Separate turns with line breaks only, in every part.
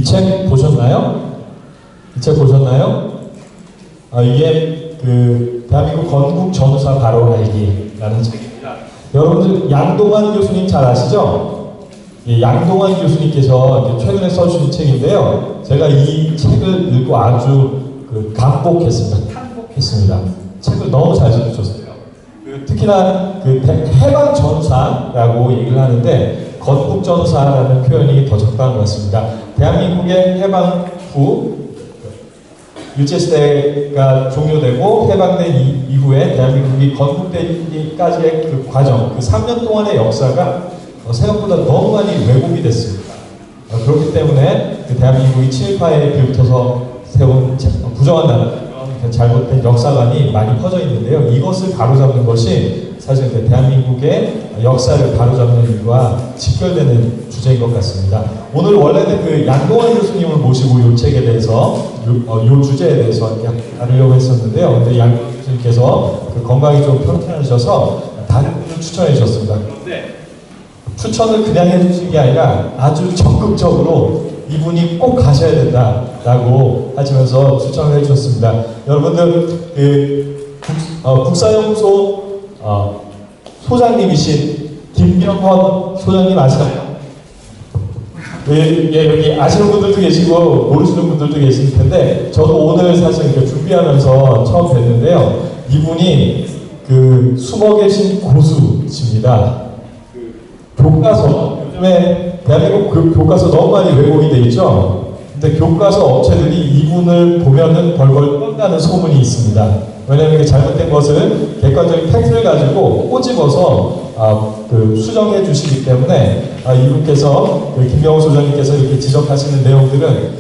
책 보셨나요? 이 책 보셨나요? 이게 그 대한민국 건국 전후사 바로 알기라는 책입니다. 여러분들 양동환 교수님 잘 아시죠? 예, 양동환 교수님께서 최근에 써주신 책인데요. 제가 이 책을 읽고 아주 감복했습니다. 탕복했습니다. 책을 너무 잘 써주셨어요. 특히나 해방 전사라고 얘기를 하는데 건국 전사라는 표현이 더 적당한 것 같습니다. 대한민국의 해방 후 일제시대가 종료되고 해방된 이후에 대한민국이 건국되기까지의 그 과정, 그 3년 동안의 역사가 생각보다 너무 많이 왜곡이 됐습니다. 그렇기 때문에 대한민국이 친일파에 비롯해서 세운 부정한 잘못된 역사관이 많이 퍼져 있는데요. 이것을 바로잡는 것이 사실 대한민국의 역사를 바로잡는 일과 직결되는 주제인 것 같습니다. 오늘 원래는 양동환 교수님을 모시고 이 책에 대해서 이 주제에 대해서 다루려고 했었는데요. 근데 양 교수님께서 건강이 좀 편찮으셔서 다른 분을 추천해 주셨습니다. 그런데 추천을 그냥 해주신 게 아니라 아주 적극적으로 이분이 꼭 가셔야 된다라고 하시면서 추천을 해주셨습니다. 여러분들 국사연구소 소장님이신 김병헌 소장님 아시나요? 예, 여기 아시는 분들도 계시고 모르시는 분들도 계실 텐데 저도 오늘 사실 준비하면서 처음 뵀는데요. 이분이 숨어 계신 고수십니다. 교과서, 요즘에 대한민국 교과서 너무 많이 왜곡이 돼 있죠. 근데 교과서 업체들이 이분을 보면은 벌벌 떤다는 소문이 있습니다. 왜냐하면 잘못된 것을 객관적인 팩트를 가지고 꼬집어서 수정해 주시기 때문에 이분께서 김병호 소장님께서 이렇게 지적하시는 내용들은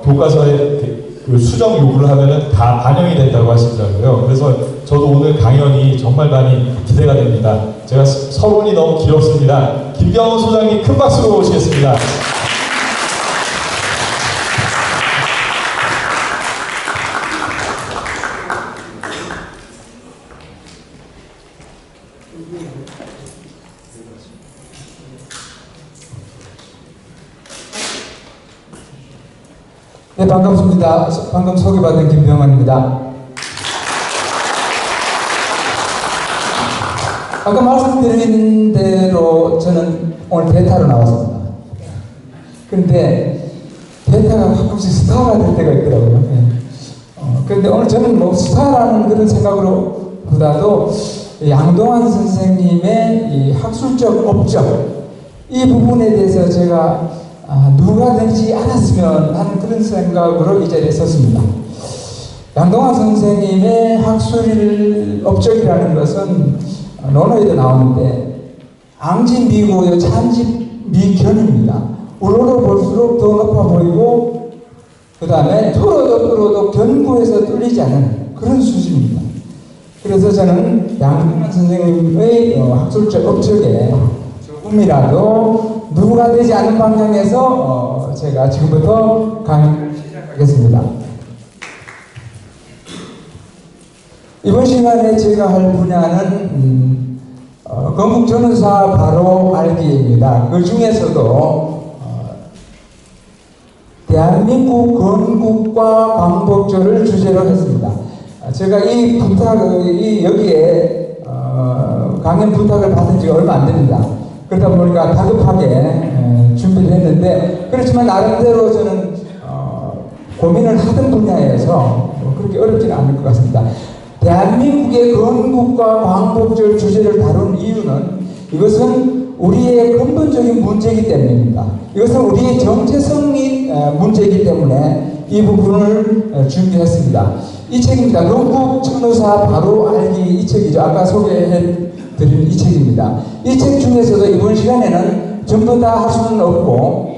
교과서에 수정 요구를 하면은 다 반영이 된다고 하시더라고요. 그래서 저도 오늘 강연이 정말 많이 기대가 됩니다. 제가 서론이 너무 길었습니다. 김병호 소장님 큰 박수로 모시겠습니다.
네, 반갑습니다. 방금 소개받은 김병헌입니다. 아까 말씀드린 대로 저는 오늘 대타로 나왔습니다. 그런데 대타가 가끔씩 스타가 될 때가 있더라고요. 그런데 오늘 저는 뭐 스타라는 그런 생각으로 보다도 양동환 선생님의 이 학술적 업적 이 부분에 대해서 제가 누가 되지 않았으면 하는 그런 생각으로 이 자리에 섰습니다. 양동환 선생님의 학술 업적이라는 것은 논어에도 나오는데 앙진미고요 찬집미견입니다. 우러러 볼수록 더 높아 보이고 그 다음에 뚫어도 견고해서 뚫리지 않는 그런 수준입니다. 그래서 저는 양동환 선생님의 학술적 업적에 조금이라도 누구가 되지 않는 방향에서 제가 지금부터 강의를 시작하겠습니다. 이번 시간에 제가 할 분야는 건국 전후사 바로 알기입니다. 그 중에서도 대한민국 건국과 광복절을 주제로 했습니다. 제가 이 부탁을 여기에 강연 부탁을 받은 지가 얼마 안 됩니다. 그러다 보니까 다급하게 준비를 했는데 그렇지만 나름대로 저는 고민을 하던 분야에서 그렇게 어렵지는 않을 것 같습니다. 대한민국의 건국과 광복절 주제를 다룬 이유는 이것은 우리의 근본적인 문제이기 때문입니다. 이것은 우리의 정체성이 문제이기 때문에 이 부분을 준비했습니다. 이 책입니다. 건국 전후사 바로 알기 이 책이죠. 아까 소개해 드린 이 책입니다. 이 책 중에서도 이번 시간에는 전부 다 할 수는 없고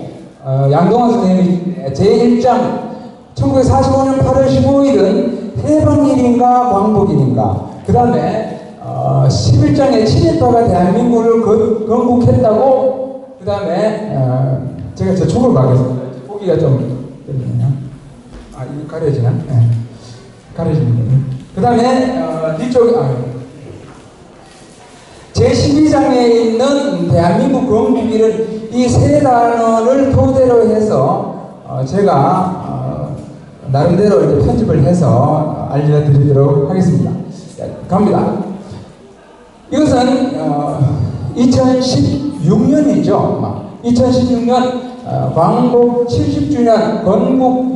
양동환 선생님이 제1장 1945년 8월 15일은 해방일인가 광복일인가 그 다음에 11장에 친일파가 대한민국을 건국했다고 그 다음에 제가 저 쪽으로 가겠습니다. 보기가 좀 이거 가려지나? 네. 가려집니다. 그 다음에 뒤쪽에 제12장에 있는 대한민국 건국일은 이 세 단어를 토대로 해서 제가 나름대로 이제 편집을 해서 알려드리도록 하겠습니다. 갑니다. 이것은 2016년이죠. 2016년 광복 70주년, 건국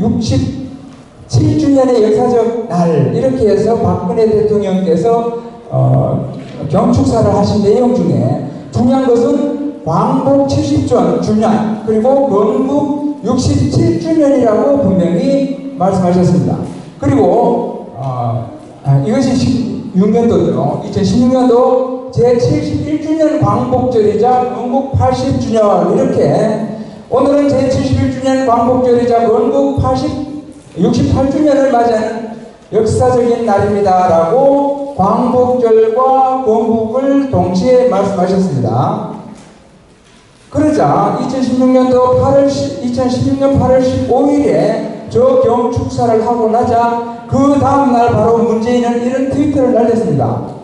67주년의 역사적 날, 이렇게 해서 박근혜 대통령께서 경축사를 하신 내용 중에 중요한 것은 광복 70주년 그리고 건국 67주년이라고 분명히 말씀하셨습니다. 그리고 이것이 6년도죠. 2016년도 제71주년 광복절이자 건국 80주년, 이렇게 오늘은 제71주년 광복절이자 건국 68주년을 맞이하는 역사적인 날입니다 라고 광복절과 건국을 동시에 말씀하셨습니다. 그러자 2016년 8월 15일에 저 경축사를 하고 나자 그 다음날 바로 문재인은 이런 트위터를 날렸습니다.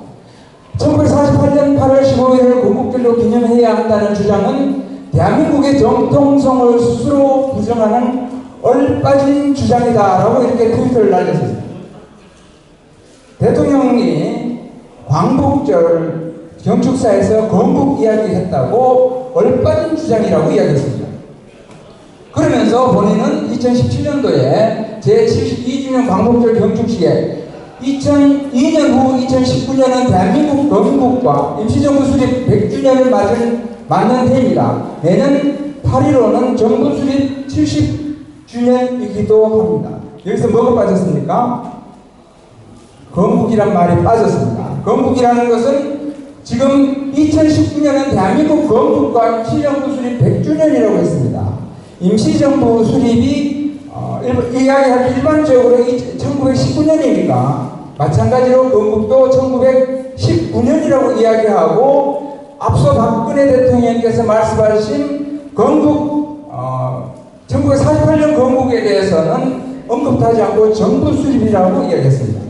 1948년 8월 15일을 건국절로 기념해야 한다는 주장은 대한민국의 정통성을 스스로 부정하는 얼빠진 주장이다 라고 이렇게 트위터를 날렸습니다. 대통령이 광복절 경축사에서 건국 이야기했다고 얼빠진 주장이라고 이야기했습니다. 그러면서 본인은 2017년도에 제72주년 광복절 경축시에 2002년 후 2019년은 대한민국 건국과 임시정부 수립 100주년을 맞는 해입니다. 내년 8.15는 정부 수립 70주년이기도 합니다. 여기서 뭐가 빠졌습니까? 건국이란 말이 빠졌습니다. 건국이라는 것은 지금 2019년은 대한민국 건국과 임시정부 수립 100주년이라고 했습니다. 임시정부 수립이 이야기할 일반적으로 1919년이니까 마찬가지로 건국도 1919년이라고 이야기하고 앞서 박근혜 대통령께서 말씀하신 건국 1948년 건국에 대해서는 언급하지 않고 정부 수립이라고 이야기했습니다.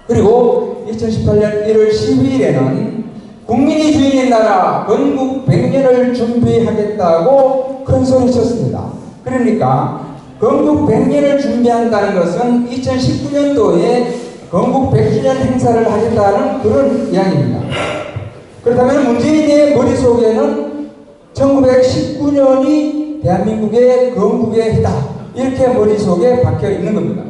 그리고 2018년 1월 12일에는 국민이 주인인 나라 건국 100년을 준비하겠다고 큰소리 쳤습니다. 그러니까 건국 100년을 준비한다는 것은 2019년도에 건국 100주년 행사를 하겠다는 그런 이야기입니다. 그렇다면 문재인의 머릿속에는 1919년이 대한민국의 건국의 해다, 이렇게 머릿속에 박혀 있는 겁니다.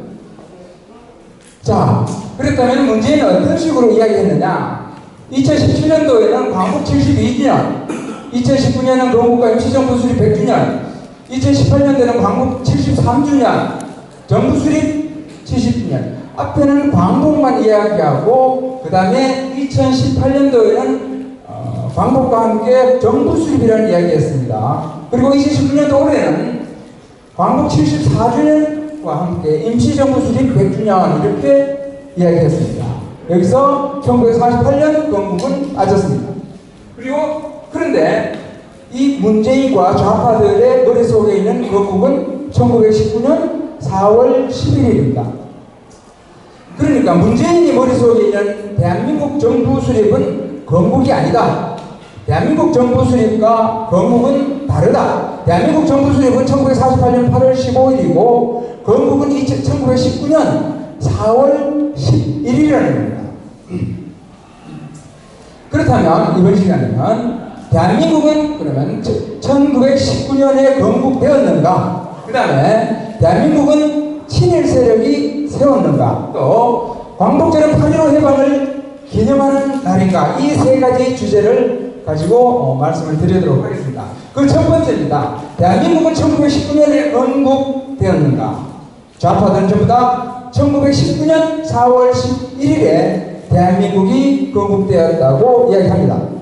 자, 그렇다면 문재인은 어떤 식으로 이야기했느냐? 2017년도에는 광복 72주년, 2019년은 건국과 임시정부 수립 100주년, 2018년도에는 광복 73주년, 정부 수립 70주년. 앞에는 광복만 이야기하고 그 다음에 2018년도에는 광복과 함께 정부 수립이라는 이야기했습니다. 그리고 2019년도 올해는 광복 74주년과 함께 임시정부 수립 100주년, 이렇게 이야기했습니다. 여기서 1948년 건국은 빠졌습니다. 그런데 이 문재인과 좌파들의 머릿속에 있는 건국은 1919년 4월 11일입니다. 그러니까 문재인이 머릿속에 있는 대한민국 정부 수립은 건국이 아니다. 대한민국 정부 수립과 건국은 다르다. 대한민국 정부 수립은 1948년 8월 15일이고 건국은 1919년 4월 11일이라는 겁니다. 그렇다면 이번 시간에는 대한민국은 그러면 1919년에 건국되었는가? 그 다음에 대한민국은 친일 세력이 세웠는가? 또 광복절은 8.15 해방을 기념하는 날인가? 이 세 가지 주제를 가지고 말씀을 드리도록 하겠습니다. 그 첫 번째입니다. 대한민국은 1919년에 건국되었는가? 좌파들은 전부 다 1919년 4월 11일에 대한민국이 건국되었다고 이야기합니다.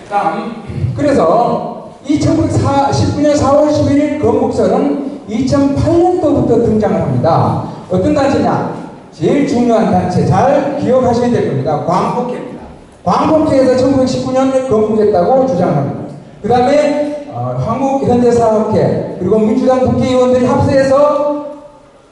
다음, 그래서 1919년 4월 11일 건국설은 2008년도부터 등장을 합니다. 어떤 단체냐? 제일 중요한 단체, 잘 기억하셔야 될 겁니다. 광복회입니다. 광복회에서 1919년에 건국했다고 주장합니다. 그 다음에 한국현대사학회 그리고 민주당 국회의원들이 합세해서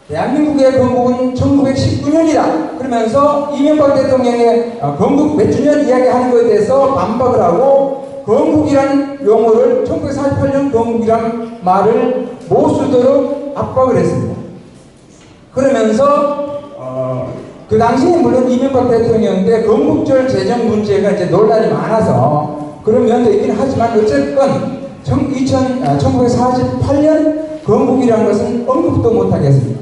대한민국의 건국은 1919년이다 그러면서 이명박 대통령의 건국 몇 주년 이야기하는 것에 대해서 반박을 하고 건국이란 용어를 1948년 건국이란 말을 못 쓰도록 압박을 했습니다. 그러면서 그 당시에 물론 이명박 대통령인데 건국절 제정 문제가 이제 논란이 많아서 그런 면도 있긴 하지만 어쨌건 1948년 건국이라는 것은 언급도 못하겠습니다.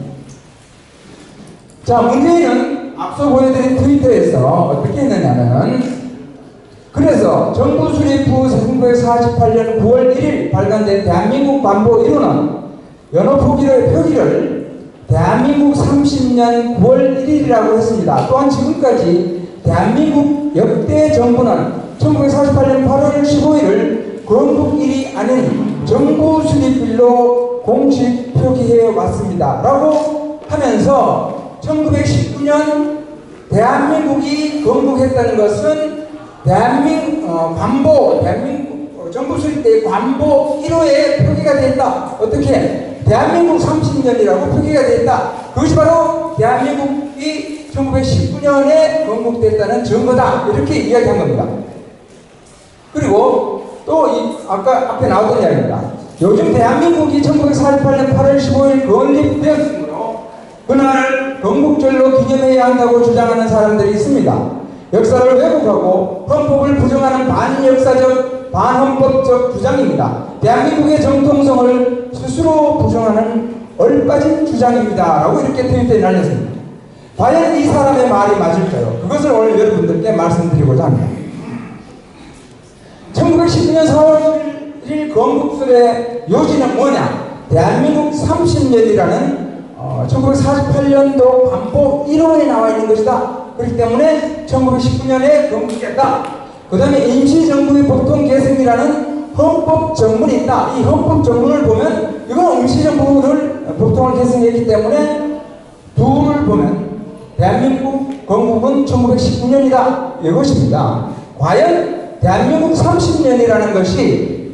자, 문재인은 앞서 보여드린 트위터에서 어떻게 했느냐면, 그래서 정부 수립 후 1948년 9월 1일 발간된 대한민국 관보 1호는 연호 표기를 대한민국 30년 9월 1일이라고 했습니다. 또한 지금까지 대한민국 역대 정부는 1948년 8월 15일을 건국일이 아닌 정부 수립일로 공식 표기해 왔습니다. 라고 하면서 1919년 대한민국이 건국했다는 것은 대한민국 정부 수립 때 관보 1호에 표기가 된다. 어떻게? 대한민국 30년이라고 표기가 된다. 그것이 바로 대한민국이 1919년에 건국됐다는 증거다. 이렇게 이야기한 겁니다. 그리고 또 아까 앞에 나오던 이야기입니다. 요즘 대한민국이 1948년 8월 15일 건립되었으므로 그날 건국절로 기념해야 한다고 주장하는 사람들이 있습니다. 역사를 왜곡하고 헌법을 부정하는 반역사적, 반헌법적 주장입니다. 대한민국의 정통성을 스스로 부정하는 얼빠진 주장입니다. 라고 이렇게 트위터에 날렸습니다. 과연 이 사람의 말이 맞을까요? 그것을 오늘 여러분들께 말씀드리고자 합니다. 1919년 4월 1일 건국설의 요지는 뭐냐? 대한민국 30년이라는 1948년도 관보 1호에 나와 있는 것이다. 그렇기 때문에 1919년에 건국했다. 그 다음에 임시정부의 보통계승이라는 헌법정문이 있다. 이 헌법정문을 보면 이건 임시정부를 보통을 계승했기 때문에 둘을 보면 대한민국 건국은 1919년이다. 이것입니다. 과연 대한민국 30년이라는 것이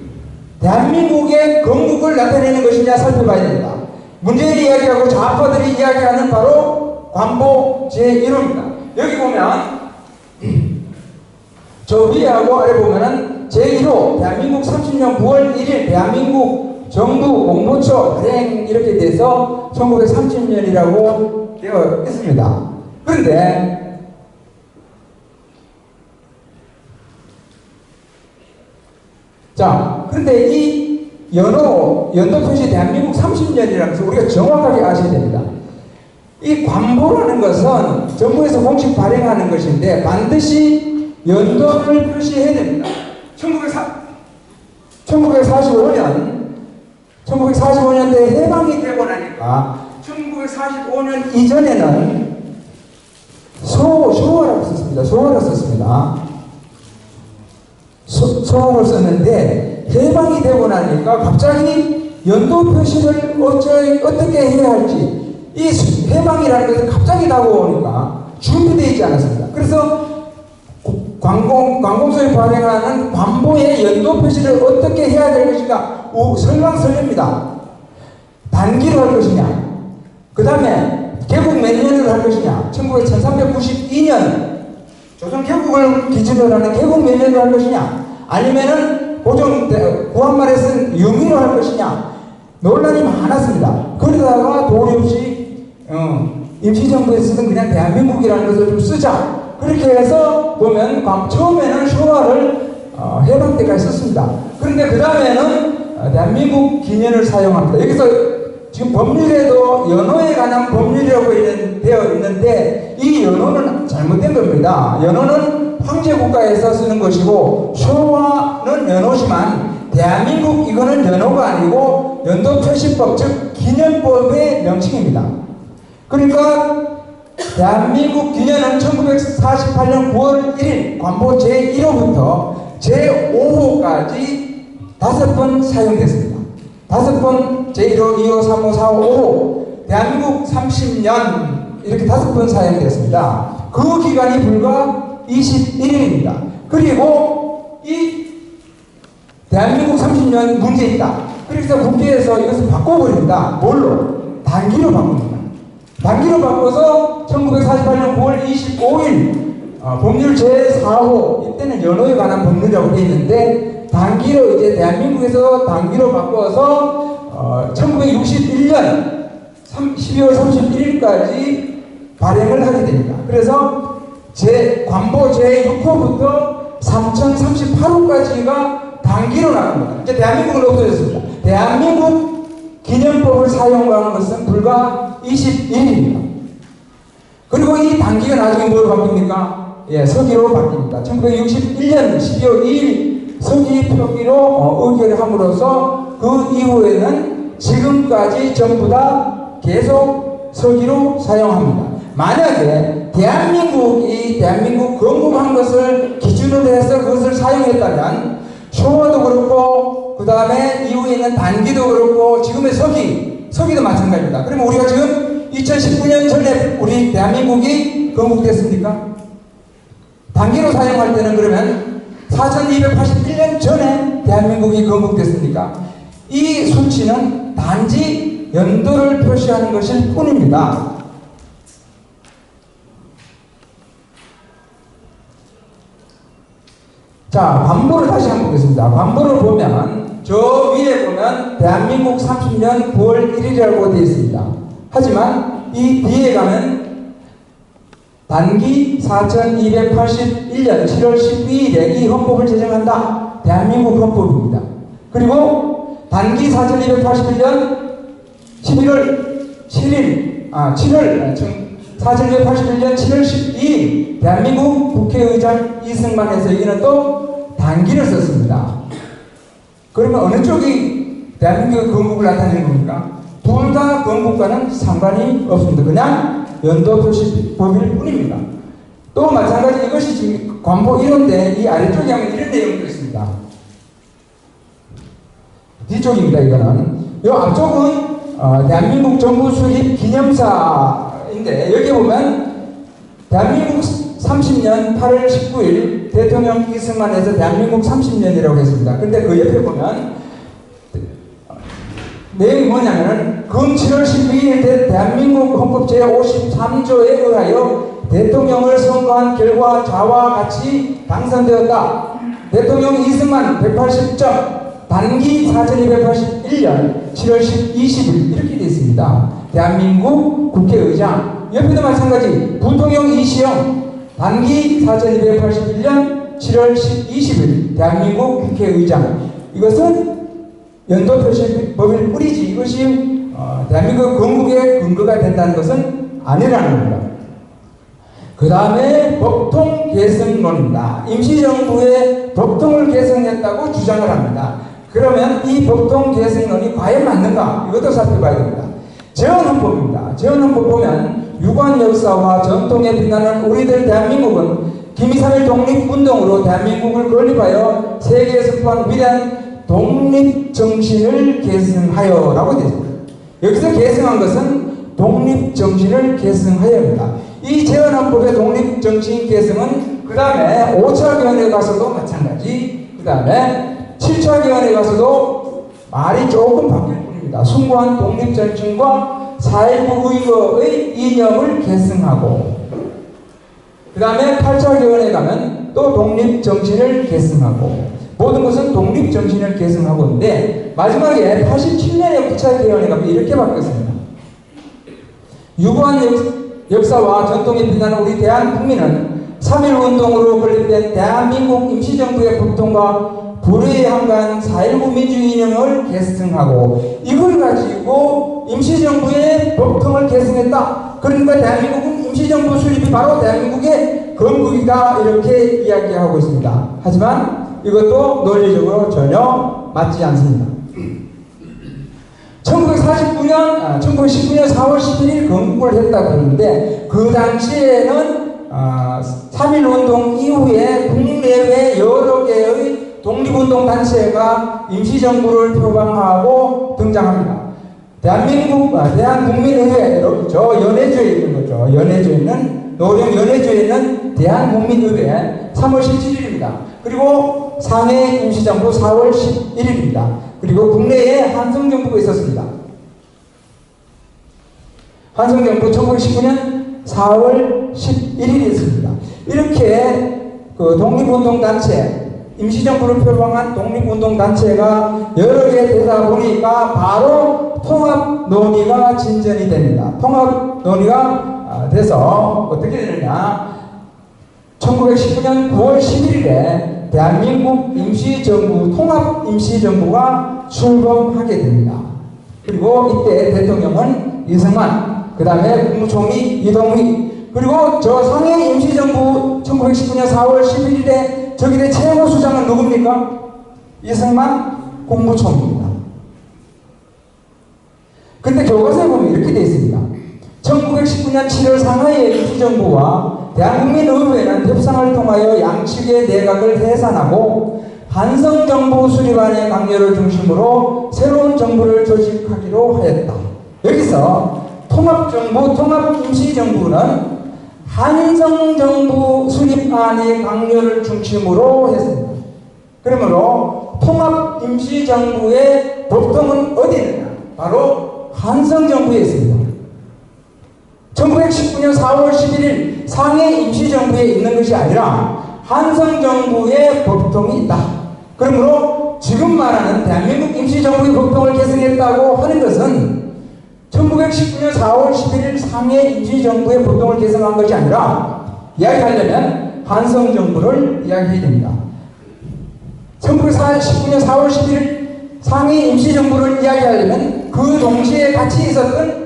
대한민국의 건국을 나타내는 것이냐 살펴봐야 됩니다. 문재인이 이야기하고 좌파들이 이야기하는 바로 관보 제1호입니다. 여기 보면 저 위하고 아래 보면은 제1호 대한민국 30년 9월 1일 대한민국 정부 공보처 발행 이렇게 돼서 1930년이라고 되어 있습니다. 그런데 그런데 이 연도 표시 대한민국 30년이라는 것을 우리가 정확하게 아셔야 됩니다. 이 관보라는 것은 정부에서 공식 발행하는 것인데 반드시 연도를 표시해야 됩니다. 1945년대에 해방이 되고 나니까 1945년 이전에는 소호라고 썼습니다. 소호라고 썼습니다. 소호를 썼는데 해방이 되고 나니까 갑자기 연도 표시를 어떻게 해야 할지 이 해방이라는 것은 갑자기 다가오니까 준비되어 있지 않았습니다. 그래서 관공서에 발행하는 관보의 연도 표시를 어떻게 해야 될 것인가 설왕설래입니다. 단기로 할 것이냐, 그 다음에 개국 몇 년으로 할 것이냐, 1392년 조선 개국을 기준으로 하는 개국 몇 년으로 할 것이냐, 아니면은 구한말에 쓴 유미로 할 것이냐 논란이 많았습니다. 그러다가 도리 없이 임시정부에 쓰던 그냥 대한민국이라는 것을 좀 쓰자. 그렇게 해서 보면 처음에는 쇼화를 해방 때까지 썼습니다. 그런데 그 다음에는 대한민국 기년을 사용합니다. 여기서 지금 법률에도 연호에 관한 법률이라고 되어 있는데 이 연호는 잘못된 겁니다. 연호는 황제국가에서 쓰는 것이고 쇼화는 연호지만 대한민국 이거는 연호가 아니고 연도표시법 즉 기년법의 명칭입니다. 그러니까 대한민국 기년은 1948년 9월 1일 관보 제1호부터 제5호까지 5번 사용됐습니다. 5번 제1호, 2호, 3호, 4호, 5호 대한민국 30년 이렇게 5번 사용됐습니다. 그 기간이 불과 21일입니다. 그리고 이 대한민국 30년 문제 있다. 그래서 국회에서 이것을 바꿔버립니다. 뭘로? 단기로 바꿉니다. 단기로 바꿔서 1948년 9월 25일 법률 제4호 이때는 연호에 관한 법률이라고 되어 있는데 단기로 이제 대한민국에서 단기로 바꿔서 1961년 12월 31일까지 발행을 하게 됩니다. 그래서 관보 제6호부터 3038호까지가 단기로 나갑니다. 이제 대한민국은 없어졌습니다. 대한민국 기념법을 사용하는 것은 불과 21일입니다. 그리고 이 단기가 나중에 뭐로 바뀝니까? 예, 서기로 바뀝니다. 1961년 12월 2일 서기 표기로 의결을 함으로써 그 이후에는 지금까지 전부 다 계속 서기로 사용합니다. 만약에 대한민국 건국한 것을 기준으로 해서 그것을 사용했다면 쇼와도 그렇고 그 다음에 이후에 있는 단기도 그렇고 지금의 서기도 마찬가지입니다. 그러면 우리가 지금 2019년 전에 우리 대한민국이 건국됐습니까? 단기로 사용할 때는 그러면 4281년 전에 대한민국이 건국됐습니까? 이 수치는 단지 연도를 표시하는 것일 뿐입니다. 자, 관보를 다시 한번 보겠습니다. 관보를 보면 저 위에 보면 대한민국 30년 9월 1일이라고 되어 있습니다. 하지만 이 뒤에 가면 단기 4281년 7월 12일에 이 헌법을 제정한다. 대한민국 헌법입니다. 그리고 단기 4281년 11월 7일 4281년 7월 12일 대한민국 국회의장 이승만에서 여기는 또 단기를 썼습니다. 그러면 어느 쪽이 대한민국의 건국을 나타내는 겁니까? 둘 다 건국과는 상관이 없습니다. 그냥 연도 표시법일 뿐입니다. 또 마찬가지 이것이 지금 관보 이론인데 이 아래쪽에 하면 이런 내용도 있습니다. 뒤쪽입니다. 이거는 이 앞쪽은 대한민국 정부 수립 기념사인데 여기 보면 대한민국 30년 8월 19일 대통령 이승만에서 대한민국 30년이라고 했습니다. 근데 그 옆에 보면 내용이 뭐냐면은 금 7월 12일 대한민국 헌법 제53조에 의하여 대통령을 선거한 결과 자와 같이 당선되었다. 대통령 이승만 180점 단기 4281년 7월 20일 이렇게 되어 있습니다. 대한민국 국회의장 옆에도 마찬가지 부통령 이시영 단기 4281년 7월 20일 대한민국 국회의장 이것은 연도 표시법일 뿐이지 이것이 대한민국 건국의 근거가 된다는 것은 아니라는 겁니다. 그 다음에 법통 계승론입니다. 임시정부의 법통을 계승했다고 주장을 합니다. 그러면 이 법통 계승론이 과연 맞는가? 이것도 살펴봐야 됩니다. 재헌헌법입니다. 재헌헌법 보면 유관 역사와 전통에 빛나는 우리들 대한민국은 김231 독립운동으로 대한민국을 건립하여 세계에서 또한 위대한 독립정신을 계승하여 라고 되어 있습니다. 여기서 계승한 것은 독립정신을 계승하여입니다. 이 재헌헌법의 독립정신 계승은 그 다음에 5차 개헌에 가서도 마찬가지 그 다음에 7차 개헌에 가서도 말이 조금 바뀔 뿐입니다. 숭고한 독립정신과 4.19 의거의 이념을 계승하고 그 다음에 8차 개헌에 가면 또 독립정신을 계승하고 모든 것은 독립정신을 계승하고 있는데 마지막에 87년에 9차 개헌에 가면 이렇게 바뀌었습니다. 유구한 역사와 전통에 빛나는 우리 대한국민은 3.1운동으로 건립된 대한민국 임시정부의 법통과 불의한간 4.19 민주이념을 계승하고 이걸 가지고 임시정부의 법통을 계승했다. 그러니까 대한민국은 임시정부 수립이 바로 대한민국의 건국이다 이렇게 이야기하고 있습니다. 하지만 이것도 논리적으로 전혀 맞지 않습니다. 1919년 4월 11일 건국을 했다고 그러는데 그 당시에는 3.1운동 이후에 국내외 여러 개의 독립운동 단체가 임시정부를 표방하고 등장합니다. 대한국민의회, 저 연해주에 있는 거죠. 연해주에 있는, 노령 연해주에 있는 대한국민의회 3월 17일입니다. 그리고 상해 임시정부 4월 11일입니다. 그리고 국내에 한성정부가 있었습니다. 한성정부 1919년 4월 11일이었습니다. 이렇게 그 독립운동단체, 임시정부를 표방한 독립운동단체가 여러 개 되다 보니까 바로 통합 논의가 진전이 됩니다. 통합 논의가 돼서 어떻게 되느냐, 1919년 9월 11일에 대한민국 임시정부, 통합임시정부가 출범하게 됩니다. 그리고 이때 대통령은 이승만, 그 다음에 국무총리 이동휘, 그리고 저 상해 임시정부 1919년 4월 11일에 저기대 최고수장은 누굽니까? 이승만 국무총리입니다. 근데 교과서에 보면 이렇게 되어 있습니다. 1919년 7월 상하이의 임시정부와 대한국민의회는 협상을 통하여 양측의 내각을 해산하고 한성정부 수립안의 강요를 중심으로 새로운 정부를 조직하기로 하였다. 여기서 통합정부, 통합임시정부는 한성정부 수립안의 강요를 중심으로 했습니다. 그러므로 통합임시정부의 법통은 어디 있느냐? 바로 한성정부에 있습니다. 1919년 4월 11일 상해 임시정부에 있는 것이 아니라 한성정부의 법통이 있다. 그러므로 지금 말하는 대한민국 임시정부의 법통을 개성했다고 하는 것은 1919년 4월 11일 상해 임시정부의 법통을 개성한 것이 아니라, 이야기하려면 한성정부를 이야기해야 됩니다. 1919년 4월 11일 상해 임시정부를 이야기하려면 그 동시에 같이 있었던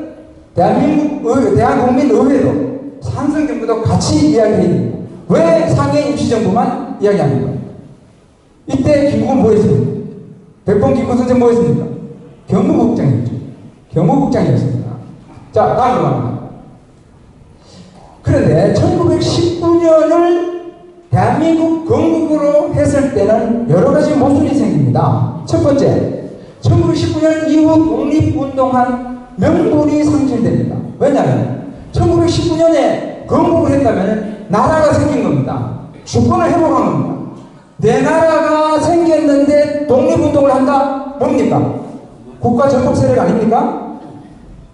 대한국민의회도 한성정부도 같이 이야기해야 됩니다. 왜 상해 임시정부만 이야기합니까? 이때 김구는 뭐 했습니까? 백범 김구 선생 뭐 했습니까? 경무국장이었죠. 경무국장이었습니다. 자, 다음으로 갑니다. 그런데 1919년을 대한민국 건국으로 했을 때는 여러 가지 모순이 생깁니다. 첫 번째, 1919년 이후 독립운동한 명분이 상실됩니다. 왜냐하면 1919년에 건국을 했다면 나라가 생긴 겁니다. 주권을 회복한 겁니다. 내 나라가 생겼는데 독립운동을 한다? 뭡니까? 국가 전폭 세력 아닙니까?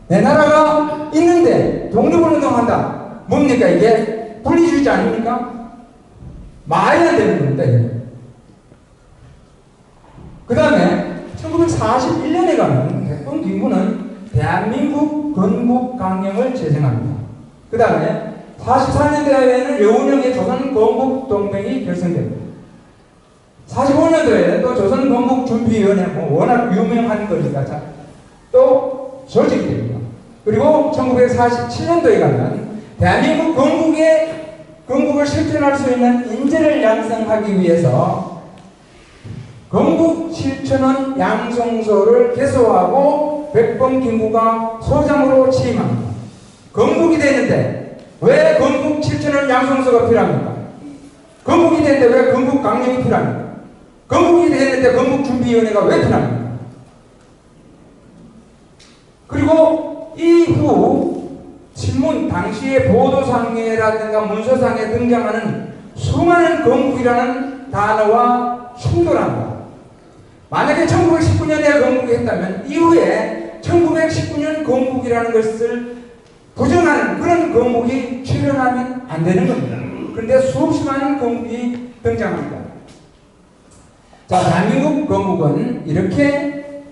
내 나라가 있는데 독립운동을 한다? 뭡니까? 이게 분리주의자 아닙니까? 말이 안 되는 겁니다. 그 다음에 1941년에 가면 백범 김구는 대한민국 건국 강령을 제정합니다. 그 다음에 44년도에는 여운형의 조선건국동맹이 결성됩니다. 45년도에는 또 조선건국준비위원회, 워낙 유명한 거니까 또 조직이 됩니다. 그리고 1947년도에 가면 대한민국 건국을 실천할 수 있는 인재를 양성하기 위해서 건국실천원 양성소를 개소하고 백범 김구가 소장으로 취임합니다. 건국이 되는데 왜 건국실천원 양성소가 필요합니까? 건국이 되는데 왜 건국강령이 필요합니까? 건국이 되는데 건국준비위원회가 왜 필요합니까? 그리고 이후 신문 당시의 보도상에라든가 문서상에 등장하는 수많은 건국이라는 단어와 충돌합니다. 만약에 1919년에 건국했다면 이후에 1919년 건국이라는 것을 부정하는 그런 건국이 출현하면 안 되는 겁니다. 그런데 수없이 많은 건국이 등장합니다. 자, 대한민국 건국은 이렇게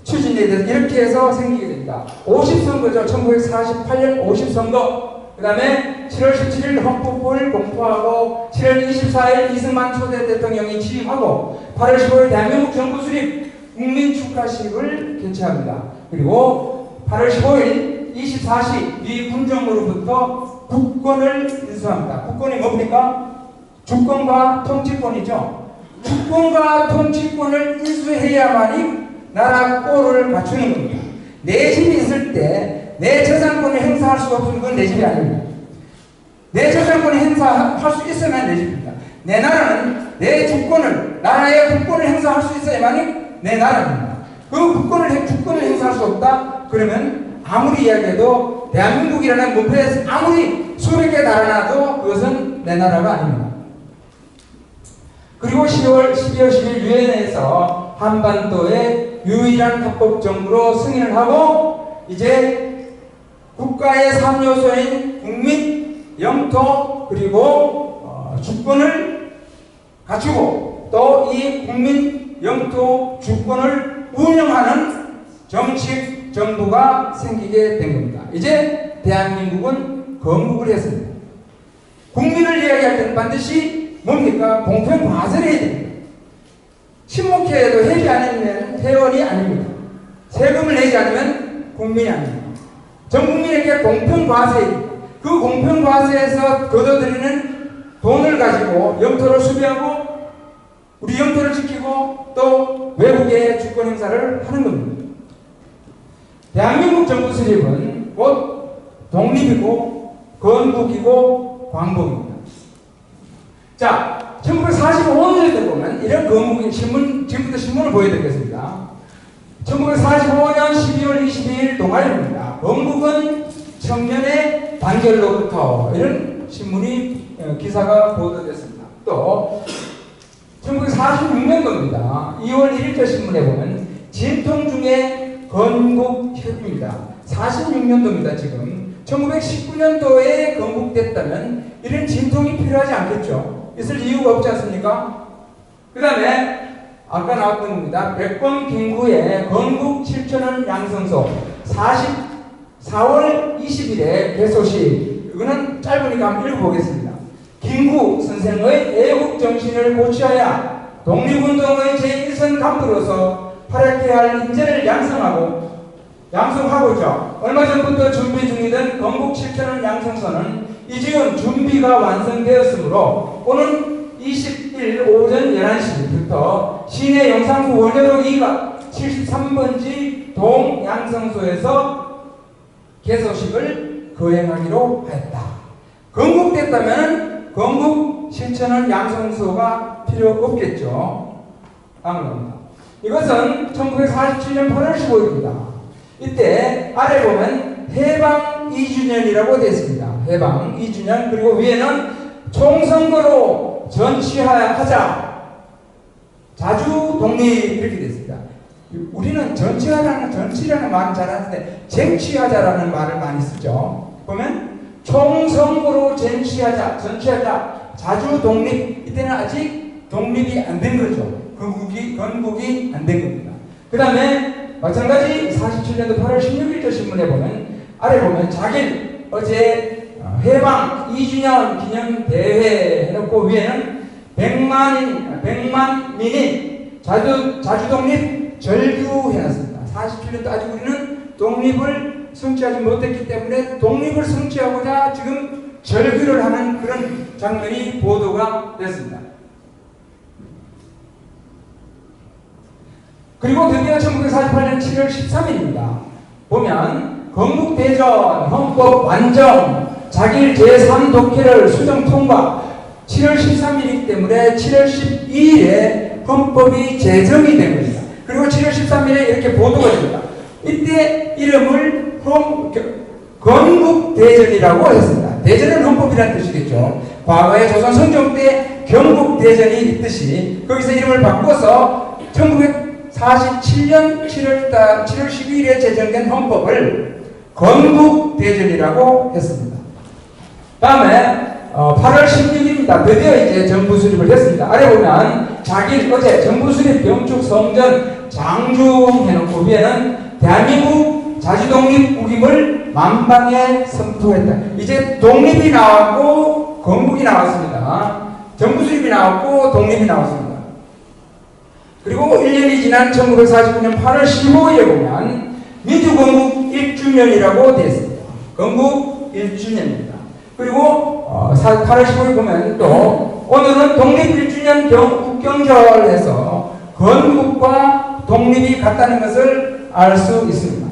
추진이 돼서 이렇게 해서 생기게 됩니다. 50선거죠. 1948년 50선거. 그 다음에 7월 17일 헌법을 공포하고 7월 24일 이승만 초대 대통령이 취임하고 8월 15일 대한민국 정부 수립 국민축하식을 개최합니다. 그리고 8월 15일 24시 미 군정으로부터 국권을 인수합니다. 국권이 뭡니까? 주권과 통치권이죠. 주권과 통치권을 인수해야만이 나라 꼴을 맞추는 겁니다. 내 집이 있을 때 내 저작권을 행사할 수 없으면 그건 내 집이 아닙니다. 내 저작권을 행사할 수 있어야만 내 집입니다. 내 나라는 내 주권을, 나라의 국권을 행사할 수 있어야만이 내 나라입니다. 그 주권을 행사할 수 없다? 그러면 아무리 이야기해도 대한민국이라는 문패에 아무리 수백 개 달아놔도 그것은 내 나라가 아닙니다. 그리고 12월 10일 유엔에서 한반도의 유일한 합법정부로 승인을 하고 이제 국가의 3요소인 국민, 영토, 그리고 주권을 갖추고 또 이 국민 영토 주권을 운영하는 정식 정부가 생기게 된 겁니다. 이제 대한민국은 건국을 했습니다. 국민을 이야기할 때는 반드시 뭡니까? 공평 과세를 해야 됩니다. 친목회도 해지 않으면 회원이 아닙니다. 세금을 내지 않으면 국민이 아닙니다. 전 국민에게 공평 과세, 그 공평 과세에서 거둬들이는 돈을 가지고 영토를 수비하고 우리 영토를 지키고 또 외국의 주권 행사를 하는 겁니다. 대한민국 정부 수립은 곧 독립이고 건국이고 광복입니다. 자, 1945년에 보면 이런 건국의 신문, 지금부터 신문을 보여드리겠습니다. 1945년 12월 22일 동아일보입니다. 건국은 청년의 단결로부터, 이런 신문이 기사가 보도됐습니다. 또 1946년도입니다. 2월 1일자 신문에 보면 진통 중에 건국협입니다. 46년도입니다. 지금 1919년도에 건국됐다면 이런 진통이 필요하지 않겠죠. 있을 이유가 없지 않습니까? 그 다음에 아까 나왔던 겁니다. 백범 김구의 건국 7천원 양성소 4월 20일에 개소시, 이거는 짧으니까 한번 읽어보겠습니다. 김구 선생의 애국 정신을 고취하여 독립운동의 제1선 간부로서 활약해야 할 인재를 양성하고자 얼마 전부터 준비 중이던 건국 7천원 양성소는 이지금 준비가 완성되었으므로 오는 20일 오전 11시부터 시내 영산구 원효동 2가 73번지 동양성소에서 개소식을 거행하기로 하였다. 건국됐다면 건국 실천은 양성소가 필요 없겠죠. 다음입니다. 이것은 1947년 8월 15일입니다. 이때 아래 보면 해방 2주년이라고 되어 있습니다. 해방 2주년. 그리고 위에는 총선거로 전취하자, 자주 독립, 이렇게 되어 있습니다. 우리는 전치라는 말은 잘 하는데 쟁취하자라는 말을 많이 쓰죠. 보면 총선거로 전취하자, 자주 독립. 이때는 아직 독립이 안 된 거죠. 건국이 안 된 겁니다. 그 다음에 마찬가지 47년도 8월 16일자 신문에 보면 아래 보면 자길 어제 해방 2주년 기념 대회 해놓고 위에는 100만 민이 자주 독립 절규 해놨습니다. 47년도 아직 우리는 독립을 성취하지 못했기 때문에 독립을 성취하고자 지금 절규를 하는 그런 장면이 보도가 됐습니다. 그리고 드디어 1948년 7월 13일입니다. 보면 건국대전 헌법 완정 자길 제3독해를 수정 통과 7월 13일이기 때문에 7월 12일에 헌법이 제정이 된 겁니다. 그리고 7월 13일에 이렇게 보도가 됩니다. 이때 이름을 건국대전이라고 했습니다. 대전은 헌법이라는 뜻이겠죠. 과거에 조선 성종 때 경국대전이 있듯이 거기서 이름을 바꿔서 1947년 7월 12일에 제정된 헌법을 건국대전이라고 했습니다. 다음에 8월 16일입니다. 드디어 이제 정부 수립을 했습니다. 아래 보면 자기 어제 정부 수립 경축 성전 장중 해놓고 위에는 대한민국 자주독립국임을 만방에 선포했다. 이제 독립이 나왔고 건국이 나왔습니다. 정부 수립이 나왔고 독립이 나왔습니다. 그리고 1년이 지난 1949년 8월 15일에 보면 민주건국 1주년이라고 되어 있습니다. 건국 1주년입니다. 그리고 8월 15일 보면 또 오늘은 독립 1주년 국경절에서 건국과 독립이 같다는 것을 알 수 있습니다.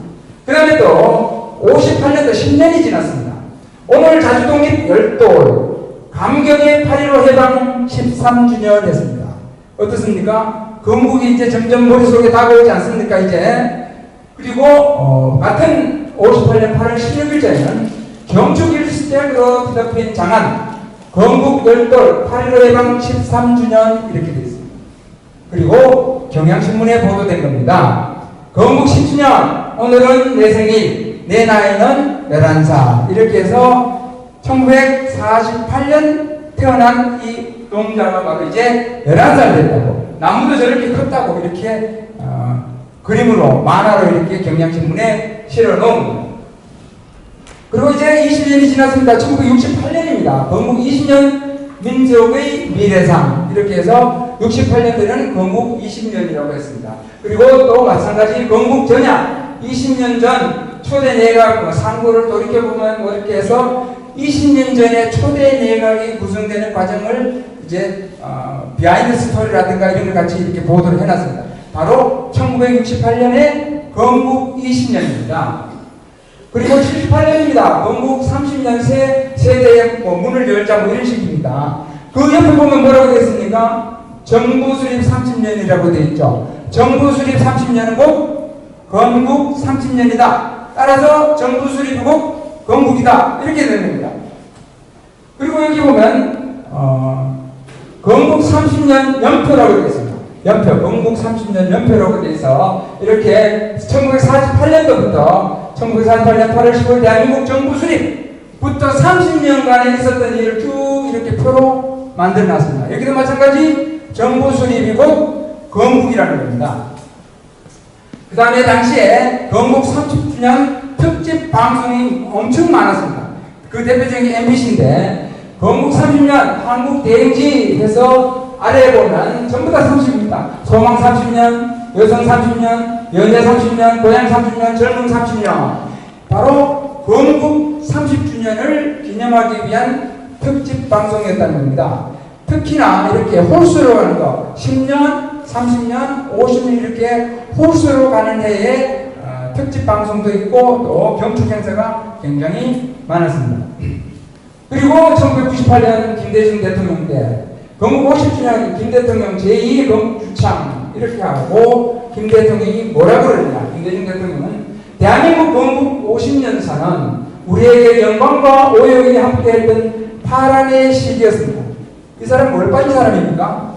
그 다음에 또 58년도 10년이 지났습니다. 오늘 자주독립 열돌 감격의 8.15 해방 13주년 했습니다. 어떻습니까? 건국이 이제 점점 머릿속에 다가오지 않습니까 이제? 그리고 같은 58년 8월 16일자에는 경축 일시대로 뒤덮인 장안 건국 열돌 8.15 해방 13주년 이렇게 되어 있습니다. 그리고 경향신문에 보도된 겁니다. 건국 10주년 오늘은 내 생일 내 나이는 11살 이렇게 해서 1948년 태어난 이 동자가 바로 이제 11살 됐다고, 나무도 저렇게 컸다고 이렇게 그림으로 만화로 이렇게 경향신문에 실어 놓은 겁니다. 그리고 이제 20년이 지났습니다. 1968년입니다. 건국 20년 민족의 미래상, 이렇게 해서 68년도에는 건국 20년이라고 했습니다. 그리고 또 마찬가지 건국 전야 20년 전 초대 내각 상고를 돌이켜보면 뭐 이렇게 해서 20년 전에 초대 내각이 구성되는 과정을 이제 비하인드 스토리라든가 이런 걸 같이 이렇게 보도를 해놨습니다. 바로 1968년에 건국 20년입니다. 그리고 78년입니다. 건국 30년 세대의 문을 열자 뭐 이런 식입니다. 그 옆에 보면 뭐라고 되어 있습니까? 정부 수립 30년이라고 되어 있죠. 정부 수립 30년은 곧 건국 30년이다. 따라서 정부 수립이 곧 건국이다. 이렇게 되는 겁니다. 그리고 여기 보면 건국 30년 연표라고 되어 있습니다. 연표, 건국 30년 연표라고 되어 있어 이렇게 1948년도부터 1948년 8월 15일 대한민국 정부 수립부터 30년간에 있었던 일을 쭉 이렇게 표로 만들어놨습니다. 여기도 마찬가지 정부 수립이고 건국이라는 겁니다. 그 다음에 당시에 건국 30주년 특집 방송이 엄청 많았습니다. 그 대표적인 MBC인데 건국 30년 한국 대행지 해서 아래에 보면 전부 다 30입니다. 소망 30년, 여성 30년, 연예 30년, 고향 30년, 젊음 30년. 바로 건국 30주년을 기념하기 위한 특집 방송이었다는 겁니다. 특히나 이렇게 홀수로 가는 거, 10년, 30년, 50년 이렇게 홀수로 가는 해에 특집 방송도 있고 또 경축 행사가 굉장히 많았습니다. 그리고 1998년 김대중 대통령 때 건국 50주년 김 대통령 제2 건국주창 이렇게 하고 김 대통령이 뭐라고 그러냐. 김대중 대통령은 대한민국 건국 50년사는 우리에게 영광과 오용이 함께했던 파란의 시기였습니다. 이 사람은 뭘 빠진 사람입니까?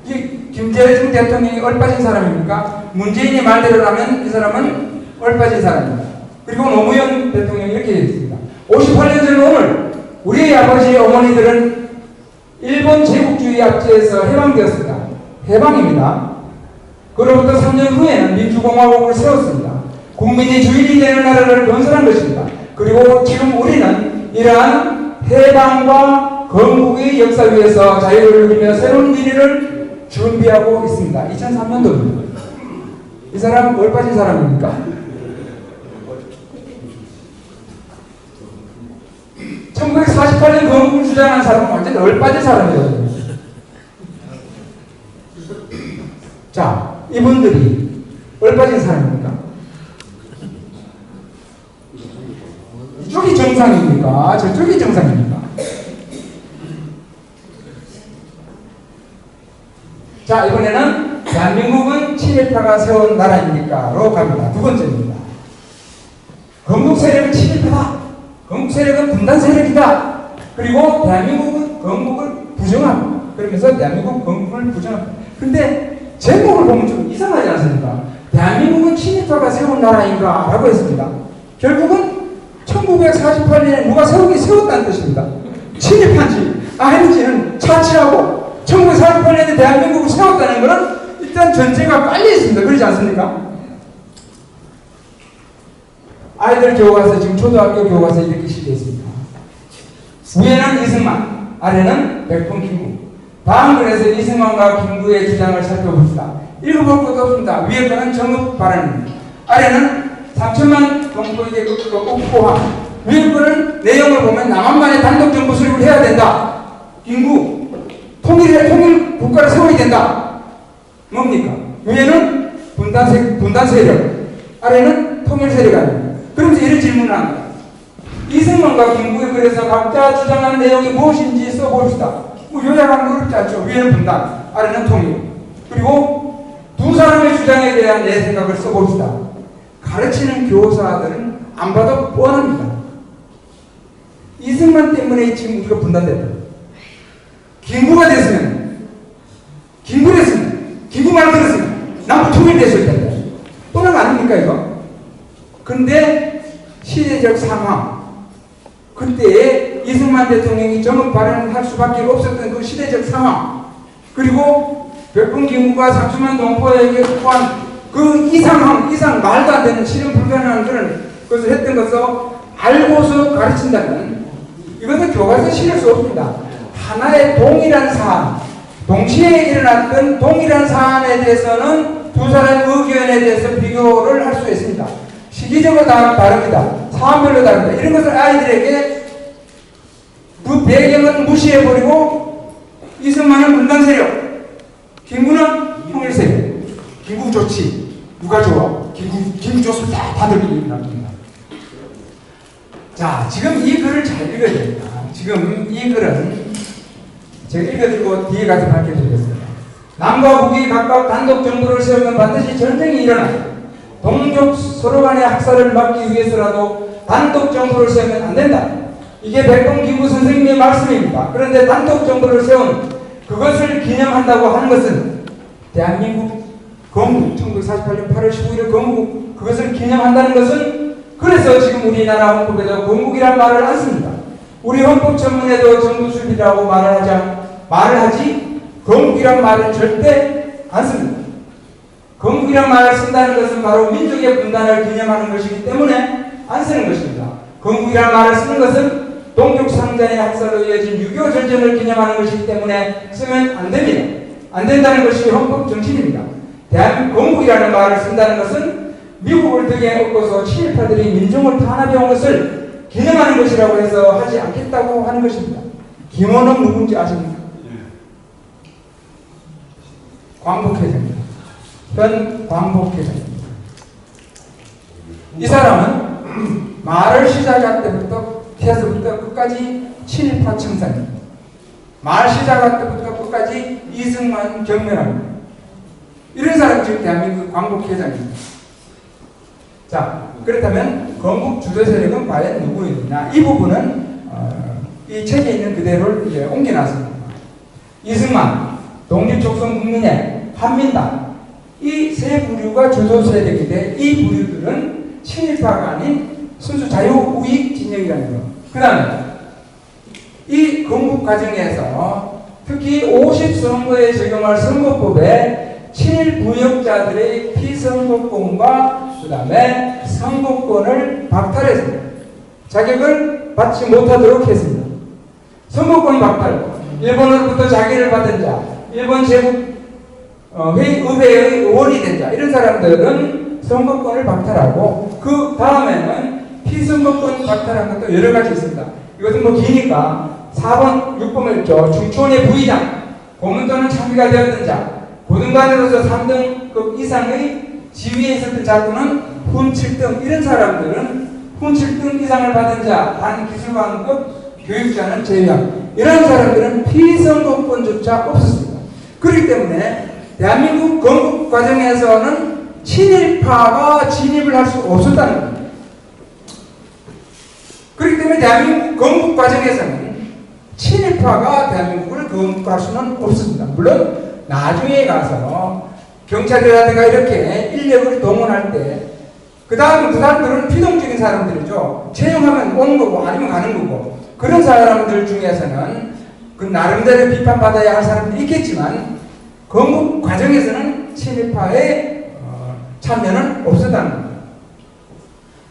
이 김대중 대통령이 얼빠진 사람입니까? 문재인이 말대로라면 이 사람은 얼빠진 사람입니다. 그리고 노무현 대통령이 이렇게 했습니다. 58년 전 오늘 우리의 아버지 어머니들은 일본 제국주의 압제에서 해방되었습니다. 해방입니다. 그로부터 3년 후에는 민주공화국을 세웠습니다. 국민이 주인이 되는 나라를 건설한 것입니다. 그리고 지금 우리는 이러한 해방과 건국의 역사 위에서 자유를 누리며 새로운 미래를 준비하고 있습니다. 2003년도입니다. 이 사람 뭘 빠진 사람입니까? 1948년 건국을 주장한 사람은 완전히 얼빠진 사람이거든요. 자, 이분들이 얼빠진 사람입니까? 이쪽이 정상입니까? 저쪽이 정상입니까? 자, 이번에는 대한민국은 친일파가 세운 나라입니까?로 갑니다. 두 번째입니다. 건국 세력은 친일파다. 건국 세력은 분단 세력이다. 그리고 대한민국은 건국을 부정합니다. 그러면서 대한민국 건국을 부정합니다. 근데 제목을 보면 좀 이상하지 않습니까? 대한민국은 친일파가 세운 나라인가? 라고 했습니다. 결국은 1948년에 누가 세웠다는 뜻입니다. 친일파인지 아닌지는 차치하고 1948년에 대한민국을 세웠다는 것은 일단 전제가 깔려 있습니다. 그렇지 않습니까? 아이들 교과서, 지금 초등학교 교과서 이렇게 실려 있습니다. 위에는 이승만, 아래는 백범 김구. 다음 글에서 이승만과 김구의 주장을 살펴봅시다. 읽어볼 것도 없습니다. 위에 거는 정읍 발언입니다. 아래는 3천만 동포에게 옥포함. 위에 거는 내용을 보면 남한만의 단독 정부 수립을 해야 된다. 김구, 통일 국가를 세워야 된다. 뭡니까? 위에는 분단 세력, 아래는 통일 세력 아닙니다. 그러면서 이런 질문을 합니다. 이승만과 김구의 글에서 각자 주장하는 내용이 무엇인지 써봅시다. 뭐 요약하는 거 어렵지 않죠. 위에는 분단, 아래는 통일. 그리고 두 사람의 주장에 대한 내 생각을 써봅시다. 가르치는 교사들은 안 봐도 뻔합니다. 이승만 때문에 지금 우리가 분단됐다. 김구가 됐으면, 김구만 들었으면 남북 통일됐을 텐데. 뻔한 거 아닙니까 이거? 근데 시대적 상황, 그때의 이승만 대통령이 정업 발언할 수밖에 없었던 그 시대적 상황, 그리고 백분기구가 상수만 동포에게 또한 그 이상 말도 안 되는 실현 불가능한 그런 것을 했던 것을 알고서 가르친다면 이것은 교과서에 실을 수 없습니다. 하나의 동일한 사안, 동시에 일어났던 동일한 사안에 대해서는 두 사람의 의견에 대해서 비교를 할 수 있습니다. 시기적으로 다릅니다. 사안별로 다릅니다. 이런 것을 아이들에게 그 배경은 무시해버리고 이승만은 분단 세력, 김구는 통일 세력. 김구 좋지. 누가 좋아? 김구 좋습니다. 다들 얘기합니다. 자, 지금 이 글을 잘 읽어야 됩니다. 지금 이 글은 제가 읽어드리고 뒤에 가서 밝혀드리겠습니다. 남과 북이 각각 단독 정부를 세우면 반드시 전쟁이 일어나요. 동족 서로 간의 학살을 막기 위해서라도 단독 정부를 세우면 안 된다. 이게 백범기구 선생님의 말씀입니다. 그런데 단독 정부를 세운 그것을 기념한다고 하는 것은 대한민국 건국 1948년 8월 15일 건국 그것을 기념한다는 것은 그래서 지금 우리나라 헌법에도 건국이란 말을 안 씁니다. 우리 헌법 전문에도 정부수립이라고 말을 하지 건국이란 말을 절대 안 씁니다. 건국이란 말을 쓴다는 것은 바로 민족의 분단을 기념하는 것이기 때문에 안 쓰는 것입니다. 건국이란 말을 쓰는 것은 동족 상잔의 학살로 이어진 6.25 전쟁을 기념하는 것이기 때문에 쓰면 안 됩니다. 안 된다는 것이 헌법 정신입니다. 대한민국 건국이라는 말을 쓴다는 것은 미국을 등에 업고서 친일파들이 민중을 탄압해온 것을 기념하는 것이라고 해서 하지 않겠다고 하는 것입니다. 김원호 누군지 아십니까? 광복회장입니다. 현 광복회장입니다. 이 사람은 말을 시작할 때부터 끝까지 친일파 청산입니다. 말 시작할 때부터 끝까지 이승만 경멸합니다. 이런 사람이 지금 대한민국 광복회장입니다. 자, 그렇다면 건국 주도 세력은 과연 누구였느냐? 이 부분은 이 책에 있는 그대로를 이제 옮겨놨습니다. 이승만, 독립족성국민회, 한민당 이 세 부류가 주도 세력인데 이 부류들은 친일파가 아닌 순수 자유우익 진영이라는 것. 그 다음에 이 건국 과정에서 특히 50선거에 적용할 선거법에 친일부역자들의 피선거권과 그 다음에 선거권을 박탈했습니다. 자격을 받지 못하도록 했습니다. 선거권 박탈, 일본으로부터 자기를 받은 자, 일본 제국 의회의 의원이 된 자, 이런 사람들은 선거권을 박탈하고 그 다음에는 피선거권 박탈한 것도 여러 가지 있습니다. 이것은 뭐 기니까 4번, 6번을 있죠. 중추원의 부의장, 고문 또는 참의가 되었던 자, 고등관으로서 3등급 이상의 지위에 있었던 자들은 훈 7등, 이런 사람들은 훈 7등 이상을 받은 자, 단 기술관급 교육자는 제외한 이런 사람들은 피선거권조차 없었습니다. 그렇기 때문에 대한민국 건국 과정에서는 친일파가 진입을 할 수 없었다는 겁니다. 그렇기 때문에 대한민국 건국 과정에서는 친일파가 대한민국을 건국할 수는 없습니다. 물론 나중에 가서 경찰이라든가 이렇게 인력을 동원할 때 그 다음 그 사람들은 피동적인 사람들이죠. 채용하면 오는 거고 아니면 가는 거고 그런 사람들 중에서는 그 나름대로 비판받아야 할 사람들이 있겠지만 건국 과정에서는 친일파의 참여는 없었다는 겁니다.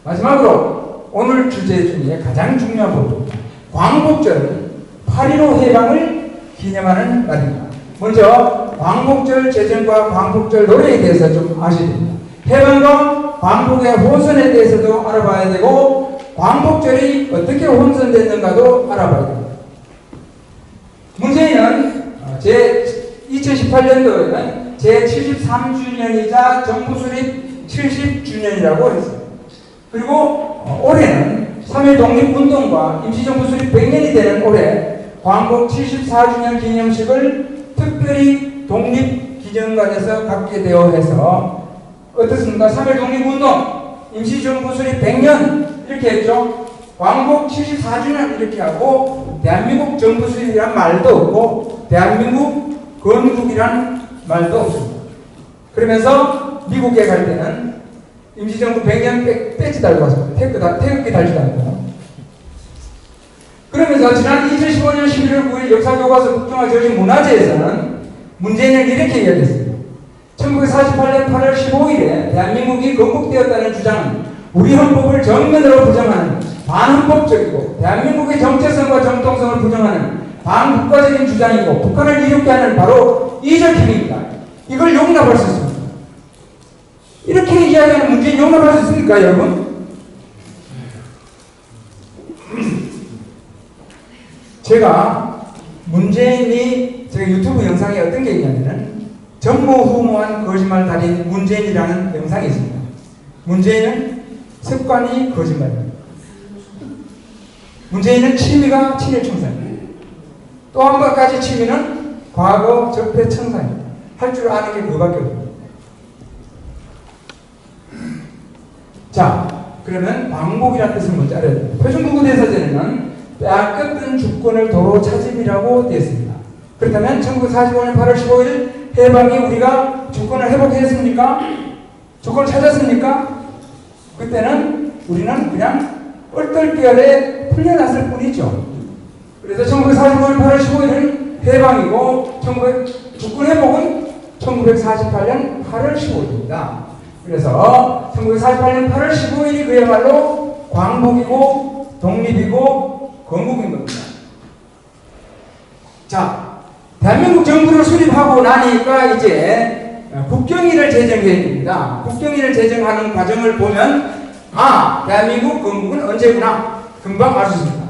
마지막으로 오늘 주제 중에 가장 중요한 부분입니다. 광복절은 8.15 해방을 기념하는 날입니다. 먼저 광복절 제정과 광복절 노래에 대해서 좀 아셔야 됩니다. 해방과 광복의 혼선에 대해서도 알아봐야 되고 광복절이 어떻게 혼선됐는가도 알아봐야 됩니다. 문재인은 2018년도에는 제73주년이자 정부 수립 70주년이라고 했어요. 그리고 올해는 3.1 독립운동과 임시정부 수립 100년이 되는 올해 광복 74주년 기념식을 특별히 독립기념관에서 갖게 되어 해서 어떻습니까? 3.1 독립운동, 임시정부 수립 100년 이렇게 했죠. 광복 74주년 이렇게 하고 대한민국 정부 수립이란 말도 없고 대한민국 건국이란 말도 없습니다. 그러면서 미국에 갈 때는 임시정부 100년 배지 달고 왔습니다. 태극기 달지도 않고. 그러면서 지난 2015년 11월 9일 역사교과서 국정화 저지 문화재에서는 문재인을 이렇게 이야기했습니다. 1948년 8월 15일에 대한민국이 건국되었다는 주장은 우리 헌법을 정면으로 부정하는 반헌법적이고 대한민국의 정체성과 정통성을 부정하는 반국가적인 주장이고 북한을 이롭게 하는 바로 이적행위입니다. 이걸 용납할 수 있습니다. 이렇게 이야기하는 문재인 용납할 수 있습니까, 여러분? 제가 문재인이 제가 유튜브 영상에 어떤 게 있냐면은 전무후무한 거짓말 달인 문재인이라는 영상이 있습니다. 문재인은 습관이 거짓말입니다. 문재인은 취미가 친일청산입니다. 또 한 가지 취미는 과거 적폐청산입니다. 할 줄 아는 게 그거밖에 없습니다. 자, 그러면 광복이라는 뜻을 먼저 알아야 됩니다. 표준국어대사전에는 빼앗겼던 주권을 도로 차집이라고 되어 있습니다. 그렇다면 1945년 8월 15일 해방이 우리가 주권을 회복했습니까? 주권을 찾았습니까? 그때는 우리는 그냥 얼떨결에 풀려났을 뿐이죠. 그래서 1945년 8월 15일은 해방이고 주권 회복은 1948년 8월 15일입니다. 그래서 1948년 8월 15일이 그야말로 광복이고 독립이고 건국인 겁니다. 자, 대한민국 정부를 수립하고 나니까 이제 국경일을 제정해야 됩니다. 국경일을 제정하는 과정을 보면 대한민국 건국은 언제구나 금방 알 수 있습니다.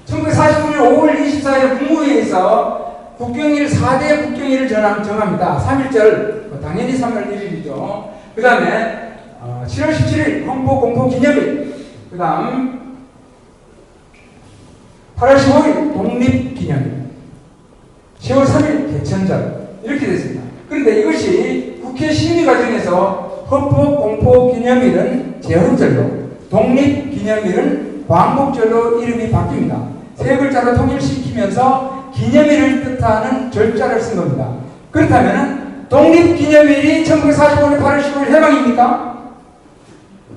1945년 5월 24일 국무회의에서 국경일 4대 국경일을 정합니다. 3.1절 당연히 3월 1일이죠. 그 다음에 7월 17일 헌법 공포 기념일, 그 다음 8월 15일 독립기념일, 10월 3일 개천절 이렇게 됐습니다. 그런데 이것이 국회 심의 과정에서 헌법 공포 기념일은 제헌절로, 독립기념일은 광복절로 이름이 바뀝니다. 세 글자로 통일시키면서 기념일을 뜻하는 절자를 쓴 겁니다. 그렇다면 독립기념일이 1945년 8월 15일 해방입니까?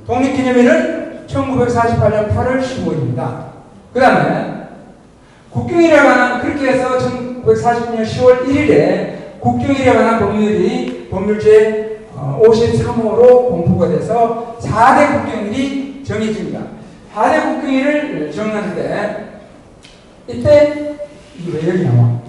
독립기념일은 1948년 8월 15일입니다. 그 다음에 국경일에 관한, 그렇게 해서 1940년 10월 1일에 국경일에 관한 법률제 53호로 공포가 돼서 4대 국경일이 정해집니다. 4대 국경일을 정할 때 이때 이게 왜 여기 나와?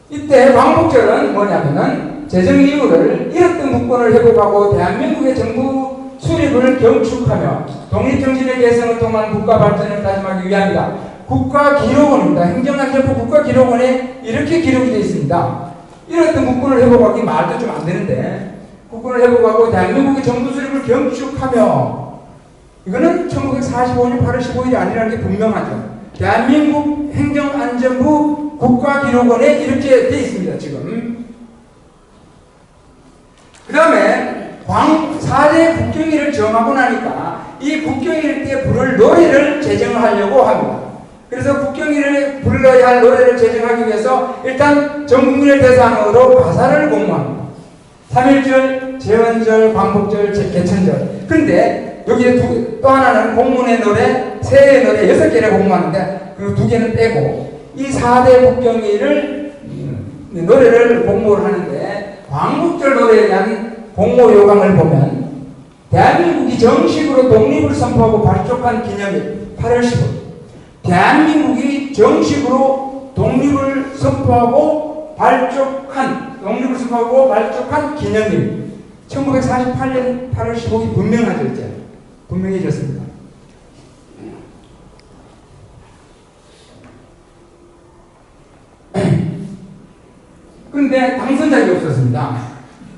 이때 광복절은 뭐냐면은 재정 이유를 잃었던 국권을 회복하고 대한민국의 정부 수립을 경축하며 독립정신의 개성을 통한 국가 발전을 다짐하기 위함이다. 국가기록원입니다. 행정안전부 국가기록원에 이렇게 기록이 되어 있습니다. 잃었던 국권을 회복하기 말도 좀 안 되는데 국권을 회복하고 대한민국의 정부 수립을 경축하며, 이거는 1945년 8월 15일이 아니라는 게 분명하죠. 대한민국 행정안전부 국가기록원에 이렇게 되어 있습니다. 지금 그 다음에 4대 국경일을 정하고 나니까 이 국경일 때 부를 노래를 제정하려고 합니다. 그래서 국경일을 불러야 할 노래를 제정하기 위해서 일단 전국민을 대상으로 가사를 공모합니다. 3.1절, 제헌절, 광복절, 개천절. 그런데 여기에 또 하나는 공문의 노래, 새해 노래 6개를 공모하는데 그 2개는 빼고 이 4대 국경일을 노래를 공모를 하는데 광복절 노래에 대한 공모 요강을 보면 대한민국이 정식으로 독립을 선포하고 발족한 기념일 8월 15일, 대한민국이 정식으로 독립을 선포하고 발족한 기념일 1948년 8월 15일 분명하죠. 이제 분명해졌습니다. 그런데 당선자가 없었습니다.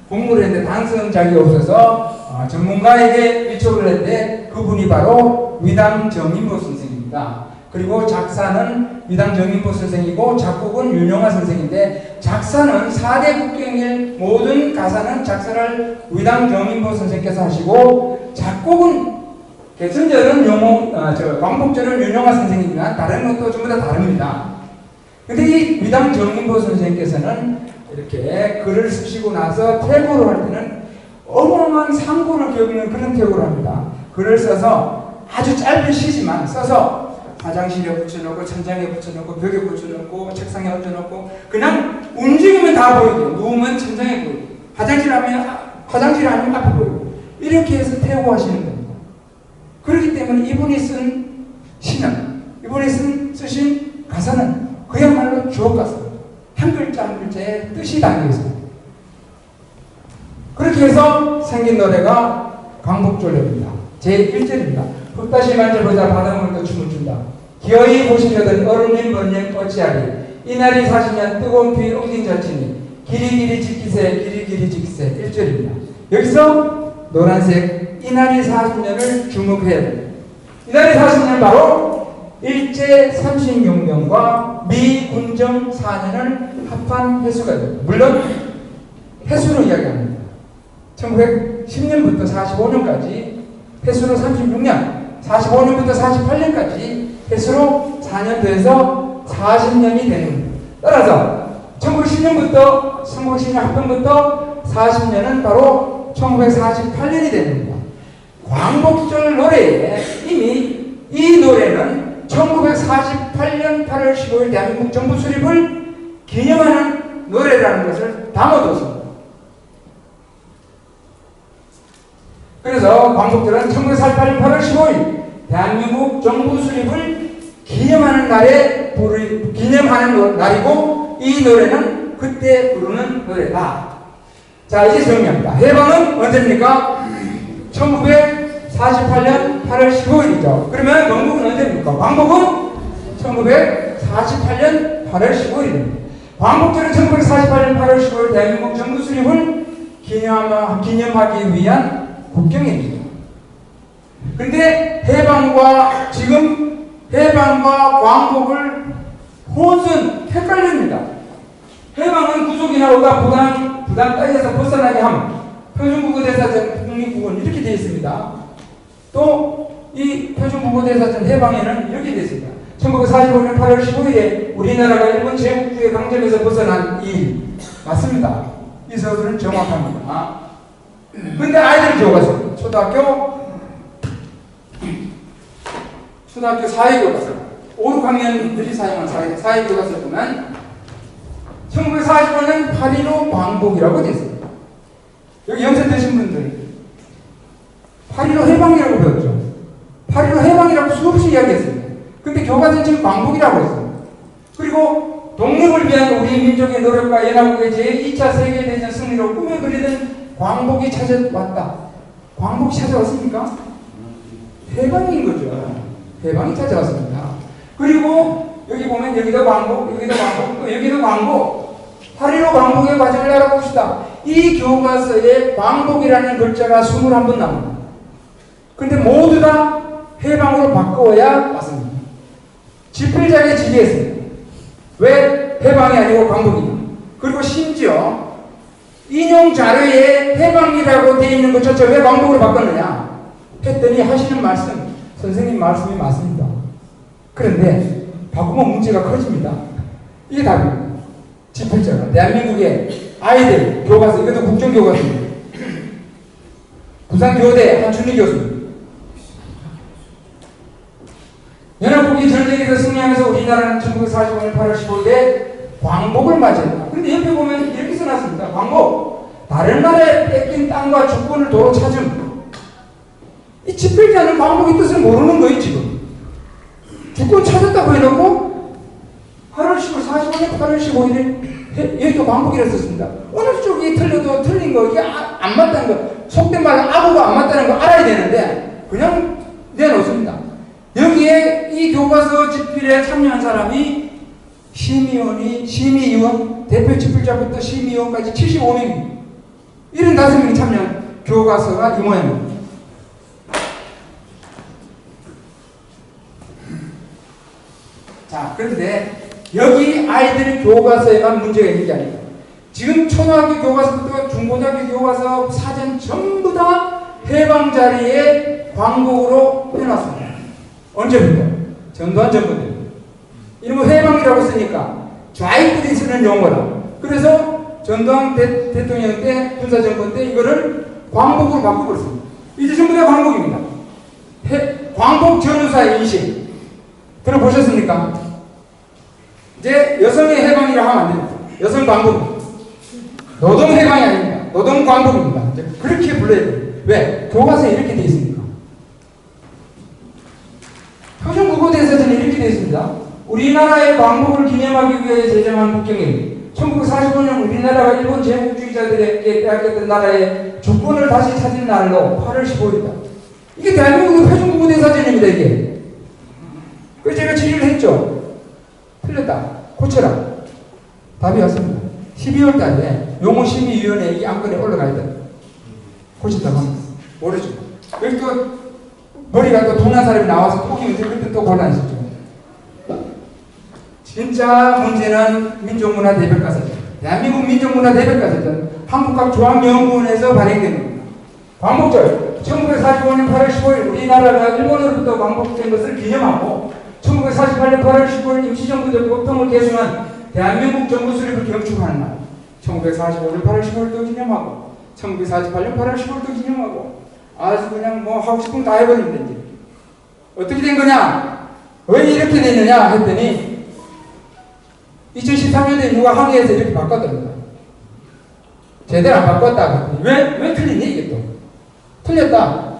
공모를 했는데 당선자가 없어서 전문가에게 요청을 했는데 그분이 바로 위당 정인보 선생입니다. 그리고 작사는 위당 정인보 선생이고 작곡은 윤영아 선생인데 작사는 4대 국경일 모든 가사는 작사를 위당 정인보 선생께서 하시고 작곡은 개천절은 광복절은 윤영아 선생이지만 다른 것도 전부 다 다릅니다. 근데 이 위당 정인보 선생께서는 이렇게 글을 쓰시고 나서 퇴고를 할 때는 어마어마한 상고를 겪는 그런 퇴고를 합니다. 글을 써서 아주 짧은 시지만 써서 화장실에 붙여놓고 천장에 붙여놓고 벽에 붙여놓고 책상에 얹어놓고 그냥 움직이면 다 보이고 누우면 천장에 보이고 화장실 아니면 앞에 보이고 이렇게 해서 퇴고하시는 겁니다. 그렇기 때문에 이분이 쓴 시는 이분이 쓰신 가사는 그야말로 주옥 가사입니다. 한 글자 한 글자에 뜻이 담겨 있습니다. 그렇게 해서 생긴 노래가 광복절입니다. 제1절입니다. 흙다시 만져보자 바닷물도 춤을 춘다. 기어이 보시려던 얼음님 번님 어찌하리 이날이 40년 뜨거운 피 옮긴 자치니 길이길이 지키세 길이길이 지키세 1절입니다. 여기서 노란색 이날이 40년을 주목해야 됩니다. 이날이 40년 바로 일제 36년과 미 군정 4년을 합한 해수가 됩니다. 물론 해수로 이야기합니다. 1910년부터 45년까지 해수로 36년 45년부터 48년까지 해수로 4년 더해서 40년이 되는 겁니다. 따라서 1910년 합병부터 40년은 바로 1948년이 되는 겁니다. 광복절 노래에 이미 이 노래는 1948년 8월 15일 대한민국 정부 수립을 기념하는 노래라는 것을 담아뒀습니다. 그래서 광복절은 1948년 8월 15일 대한민국 정부 수립을 기념하는 날이고 이 노래는 그때 부르는 노래다. 자, 이제 정리합니다. 해방은 언제입니까? 1948년 8월 15일이죠. 그러면 광복은 언제입니까? 광복은 1948년 8월 15일입니다. 광복절은 1948년 8월 15일 대한민국 정부 수립을 기념하기 위한 국경입니다. 근데 해방과 광복을 혼선 헷갈립니다. 해방은 구속인하고가 부당 땅에서 벗어나게 함. 표준국어대사전 국립국어는 이렇게 되어 있습니다. 또 이 표준국어대사전 해방에는 이렇게 되어 있습니다. 1945년 8월 15일에 우리나라가 일본 제국주의 강점에서 벗어난 일 맞습니다. 이 서술은 정확합니다. 근데 아이들이 교과서 초등학교 4회 교과서 5, 6학년들이 사용한 4회 교과서 보면 1945년 8.15 광복이라고 되어 있습니다. 여기 연세 드신 분들 8.15 해방이라고 배웠죠. 8.15 해방이라고 수없이 이야기했습니다. 근데 교과서는 지금 광복이라고 했습니다. 그리고 독립을 위한 우리 민족의 노력과 연합국의 제2차 세계대전 승리로 꿈에 그리던 광복이 찾아왔다. 광복이 찾아왔습니까? 해방인 거죠. 해방이 찾아왔습니다. 그리고 여기 보면 여기도 광복, 여기도 광복, 또 여기도 광복. 8.15 광복의 과정을 알아봅시다. 이 교과서에 광복이라는 글자가 21번 나옵니다. 근데 모두 다 해방으로 바꾸어야 왔습니다. 집필자에게 질의했습니다. 왜 해방이 아니고 광복이냐? 그리고 심지어 인용 자료에 해방이라고 되어 있는 것조차 왜 광복으로 바꿨느냐? 했더니 하시는 말씀, 선생님 말씀이 맞습니다. 그런데 바꾸면 문제가 커집니다. 이게 답입니다. 집필자가 대한민국의 아이들 교과서, 이것도 국정교과서입니다. 부산교대 한준희 교수입니다. 연합국이 전쟁에서 승리하면서 우리나라는 1945년 8월 15일에 광복을 맞이했다. 그런데 옆에 보면 이렇게 써놨습니다. 광복. 다른 나라에 뺏긴 땅과 주권을 도로 찾음. 이 집필자는 광복의 뜻을 모르는 거예요, 지금. 주권 찾았다고 해놓고 8월 15일, 45년 8월 15일에 여기가 광복이라고 썼습니다. 어느 쪽이 틀려도 틀린 거, 이게 안 맞다는 거, 속된 말로 아무가 안 맞다는 거 알아야 되는데 그냥 내놓습니다. 여기에 이 교과서 집필에 참여한 사람이 심의위원, 대표 집필자부터 심의위원까지 75명입니다. 75명이 참여한 교과서가 이 모양입니다. 자, 그런데 여기 아이들 교과서에만 문제가 있는 게 아닙니다. 지금 초등학교 교과서부터 중고등학교 교과서 사전 전부 다 해방 자리에 광복으로 해놨습니다. 언제부터? 전두환 정부 때. 이름은 해방이라고 쓰니까 좌익들이 쓰는 용어라. 그래서 전두환 대통령 때, 군사정권 때 이거를 광복으로 바꿔버렸습니다. 이제 전부 다 광복입니다. 광복 전후사 인식. 들어보셨습니까? 이제 여성의 해방이라 하면 안 됩니다. 여성 광복. 노동 해방이 아닙니다. 노동 광복입니다. 이제 그렇게 불러야 돼요. 왜? 교과서에 이렇게 되어 있습니까? 표준국어대사전에 이렇게 되어 있습니다. 우리나라의 광복을 기념하기 위해 제정한 국경이 1945년 우리나라가 일본 제국주의자들에게 빼앗겼던 나라의 주권을 다시 찾은 날로 8월 15일이다. 이게 대한민국의 표준국어대사전입니다, 이게. 그래서 제가 질의를 했죠. 틀렸다. 고쳐라. 답이 왔습니다. 12월 달에 용어심의위원회 이 안건에 올라가 있다. 고쳤다고 합니다. 모르죠. 여기 또 머리가 또 둔한 사람이 나와서 포기면 그때 또 곤란이 있었죠. 진짜 문제는 민족문화 대백과사전. 대한민국 민족문화 대백과사전 한국학 조항연구원에서 발행된 겁니다. 광복절 1945년 8월 15일 우리나라가 일본으로부터 광복된 것을 기념하고 1948년 8월 15일 임시정부적 법통을 개정한 대한민국 정부 수립을 경축하는 날. 1945년 8월 15일도 기념하고 1948년 8월 15일도 기념하고 아주 그냥 뭐 하고 싶은 거 다 해버립니다. 이제. 어떻게 된 거냐? 왜 이렇게 됐느냐 했더니 2013년에 누가 항의해서 이렇게 바꿨답니다. 제대로 안 바꿨다. 왜 틀리니 이게 또? 틀렸다.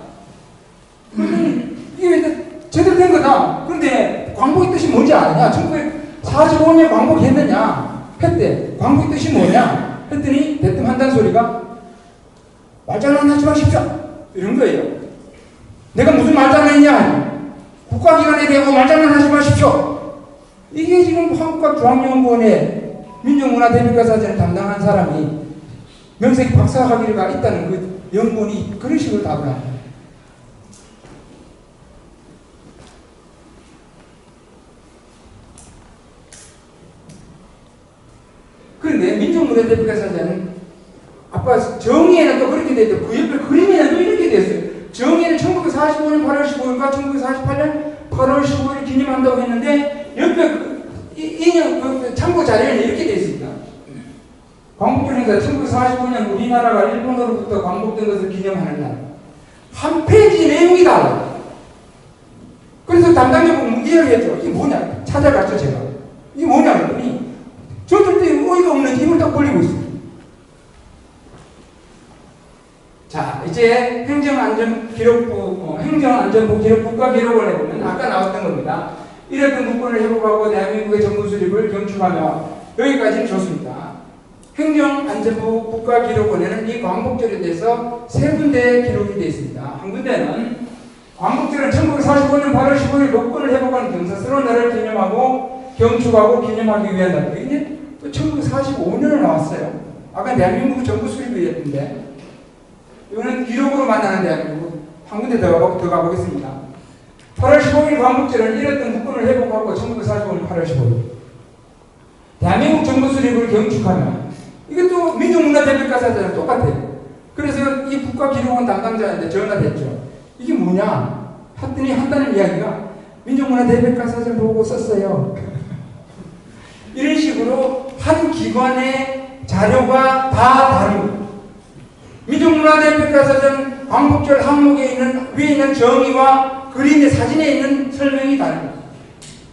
이게 왜 제대로 된 거다. 그런데 광복의 뜻이 뭔지 아느냐? 1945년 광복했느냐? 했대. 광복의 뜻이 뭐냐? 했더니 대뜸 한다는 소리가 말장난 하지 마십시오. 이런 거예요. 내가 무슨 말장난이냐? 국가기관에 대하고 말장난 하지 마십시오. 이게 지금 한국학조항연구원의 민족문화대백과사전을 담당한 사람이 명색이 박사학위가 있다는 그 연구원이 그런 식으로 답을 합니다. 그런데 민족문화대백과사전은 아까 정의에는 또 그렇게 돼 있고 그 옆에 그림에는 또 이렇게 돼 있어요. 정의는 1945년 8월 15일과 1948년 8월 15일 기념한다고 했는데 옆에 인용 참고 자료에는 이렇게 돼 있습니다. 광복절 행사 1945년 우리나라가 일본으로부터 광복된 것을 기념하는 날. 한 페이지 내용이 달라. 그래서 담당자분 문제를 했죠. 이게 뭐냐? 찾아갔죠, 제가. 이게 뭐냐 했더니 저들 때 어이가 없는 힘을 딱 벌리고 있어요. 자, 이제 행정안전부 기록 국가기록원에 보면 아까 나왔던 겁니다. 이랬던 국권을 회복하고 대한민국의 정부 수립을 경축하며 여기까지는 좋습니다. 행정안전부 국가기록원에는 이 광복절에 대해서 세 군데 기록이 되어 있습니다. 한 군데는 광복절은 1945년 8월 15일 녹권을 회복한 경사스러운 날을 기념하고 경축하고 기념하기 위한 날. 이게 또 1945년에 나왔어요. 아까 대한민국 정부 수립이 했는데 이거는 기록으로 만나는 대한민국. 한 군데 더 가보겠습니다. 8월 15일 광복절은 이랬던 국권을 회복하고 1945년 8월 15일 대한민국 정부 수립을 경축하며 이것도 민족문화대백과사전랑 똑같아요. 그래서 이 국가기록원 담당자한테 전화를 했죠. 이게 뭐냐? 했더니 한다는 이야기가 민족문화대백과사전 보고 썼어요. 이런 식으로 한 기관의 자료가 다 다릅니다. 민족문화대백과사전 광복절 항목에 있는 위에 있는 정의와 그림의 사진에 있는 설명이 다릅니다.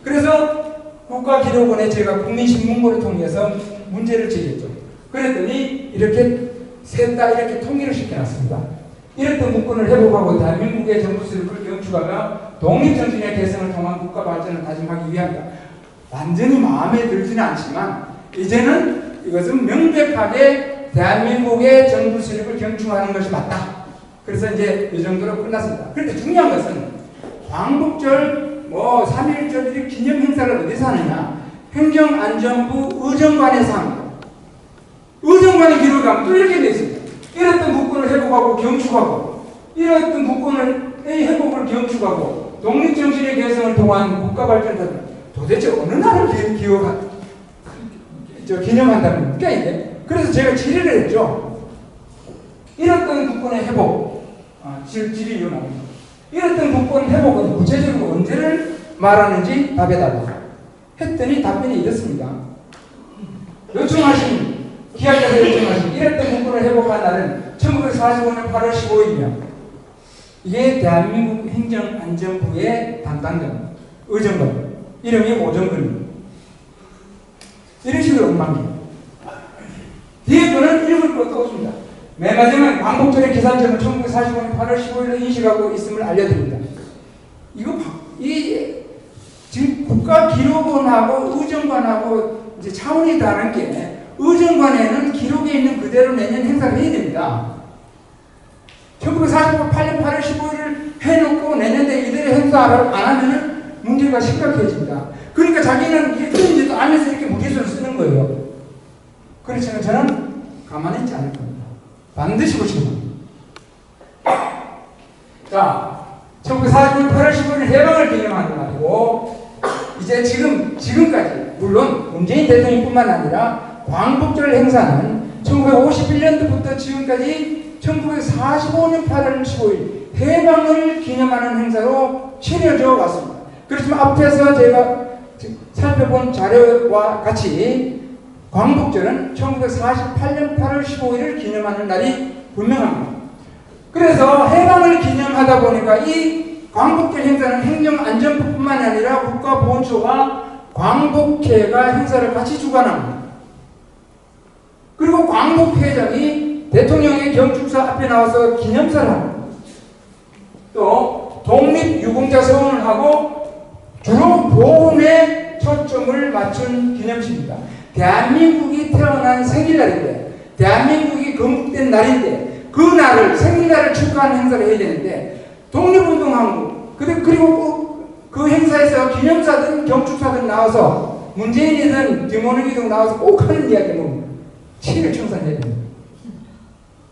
그래서 국가기록원에 제가 국민신문고를 통해서 문제를 제기했죠. 그랬더니 이렇게 셋 다 이렇게 통일을 시켜놨습니다. 이랬던 국권을 회복하고 대한민국의 정부 수립을 경축하며 독립정신의 개성을 통한 국가 발전을 다짐하기 위함이다. 완전히 마음에 들지는 않지만 이제는 이것은 명백하게 대한민국의 정부 수립을 경축하는 것이 맞다. 그래서 이제 이 정도로 끝났습니다. 그런데 중요한 것은 광복절, 3.1절 기념 행사를 어디서 하느냐? 행정안전부 의정관에서 합니다. 의정관의 기록이 하면 또 이렇게 되어 있습니다. 이랬던 국권을 회복하고 경축하고, 이랬던 국권의 회복을 경축하고, 독립정신의 개성을 통한 국가발전을 도대체 어느 날을 기념한다는 겁니까, 이게? 그래서 제가 질의를 했죠. 이랬던 국권의 회복, 질의로 나옵니다. 이랬던 국권 회복은 구체적으로 언제를 말하는지 답해달라. 했더니 답변이 이렇습니다. 기하께서 요청하신 이랬던 국권을 회복한 날은 1945년 8월 15일이며 이게 대한민국 행정안전부의 담당자입니다. 의정관. 이름이 오정근입니다. 이런 식으로 엉망이에요. 뒤에 거는 읽을 것도 없습니다. 맨 마지막에 광복절의 계산점을 1945년 8월 15일로 인식하고 있음을 알려드립니다. 지금 국가기록원하고 의정관하고 이제 차원이 다른 게, 의정관에는 기록에 있는 그대로 내년 행사를 해야 됩니다. 1945년 8월 15일을 해놓고 내년에 이대로 행사를 안 하면은 문제가 심각해집니다. 그러니까 자기는 이게 틀린지도 알면서 이렇게 무리수를 쓰는 거예요. 그렇지만 저는 가만히 있지 않을 겁니다. 반드시 고칩니다. 자, 1945년 8월 15일 해방을 기념하는 날이고, 이제 지금까지, 물론 문재인 대통령뿐만 아니라 광복절 행사는 1951년도부터 지금까지 1945년 8월 15일 해방을 기념하는 행사로 치러져 왔습니다. 그렇지만 앞에서 제가 살펴본 자료와 같이 광복절은 1948년 8월 15일을 기념하는 날이 분명합니다. 그래서 해방을 기념하다 보니까 이 광복절 행사는 행정안전부뿐만 아니라 국가보훈처와 광복회가 행사를 같이 주관합니다. 그리고 광복회장이 대통령의 경축사 앞에 나와서 기념사를 합니다. 또 독립유공자 서원을 하고 주로 보훈에 초점을 맞춘 기념식입니다. 대한민국이 태어난 생일날인데, 대한민국이 건국된 날인데, 그 날을, 생일날을 축하하는 행사를 해야 되는데, 독립운동하고, 그리고 그 행사에서 기념사든 경축사든 나와서, 문재인이든 김원욱이든 나와서 꼭 하는 이야기는 뭡니까? 친일 청산해야 됩니다.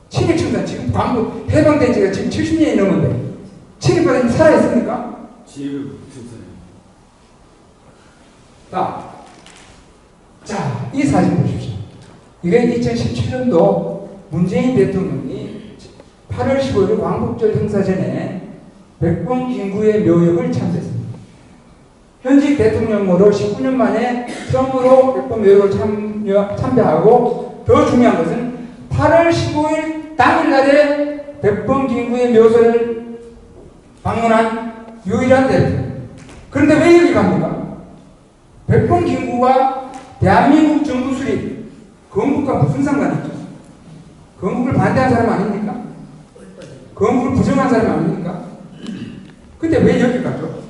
친일 청산, 지금 광복 해방된 지가 지금 70년이 넘었는데, 친일파들이 살아있습니까?
친일 청산.
자, 이 사진 보십시오. 이게 2017년도 문재인 대통령이 8월 15일 광복절 행사 전에 백범 김구의 묘역을 참배했습니다. 현직 대통령으로 19년 만에 처음으로 백범 묘역을 참배하고, 더 중요한 것은 8월 15일 당일날에 백범 김구의 묘소를 방문한 유일한 대통령. 그런데 왜 여기 갑니까? 백범 김구가 대한민국 정부 수립, 건국과 무슨 상관이 있죠? 건국을 반대한 사람 아닙니까? 건국을 부정한 사람 아닙니까? 근데 왜 여기 갔죠?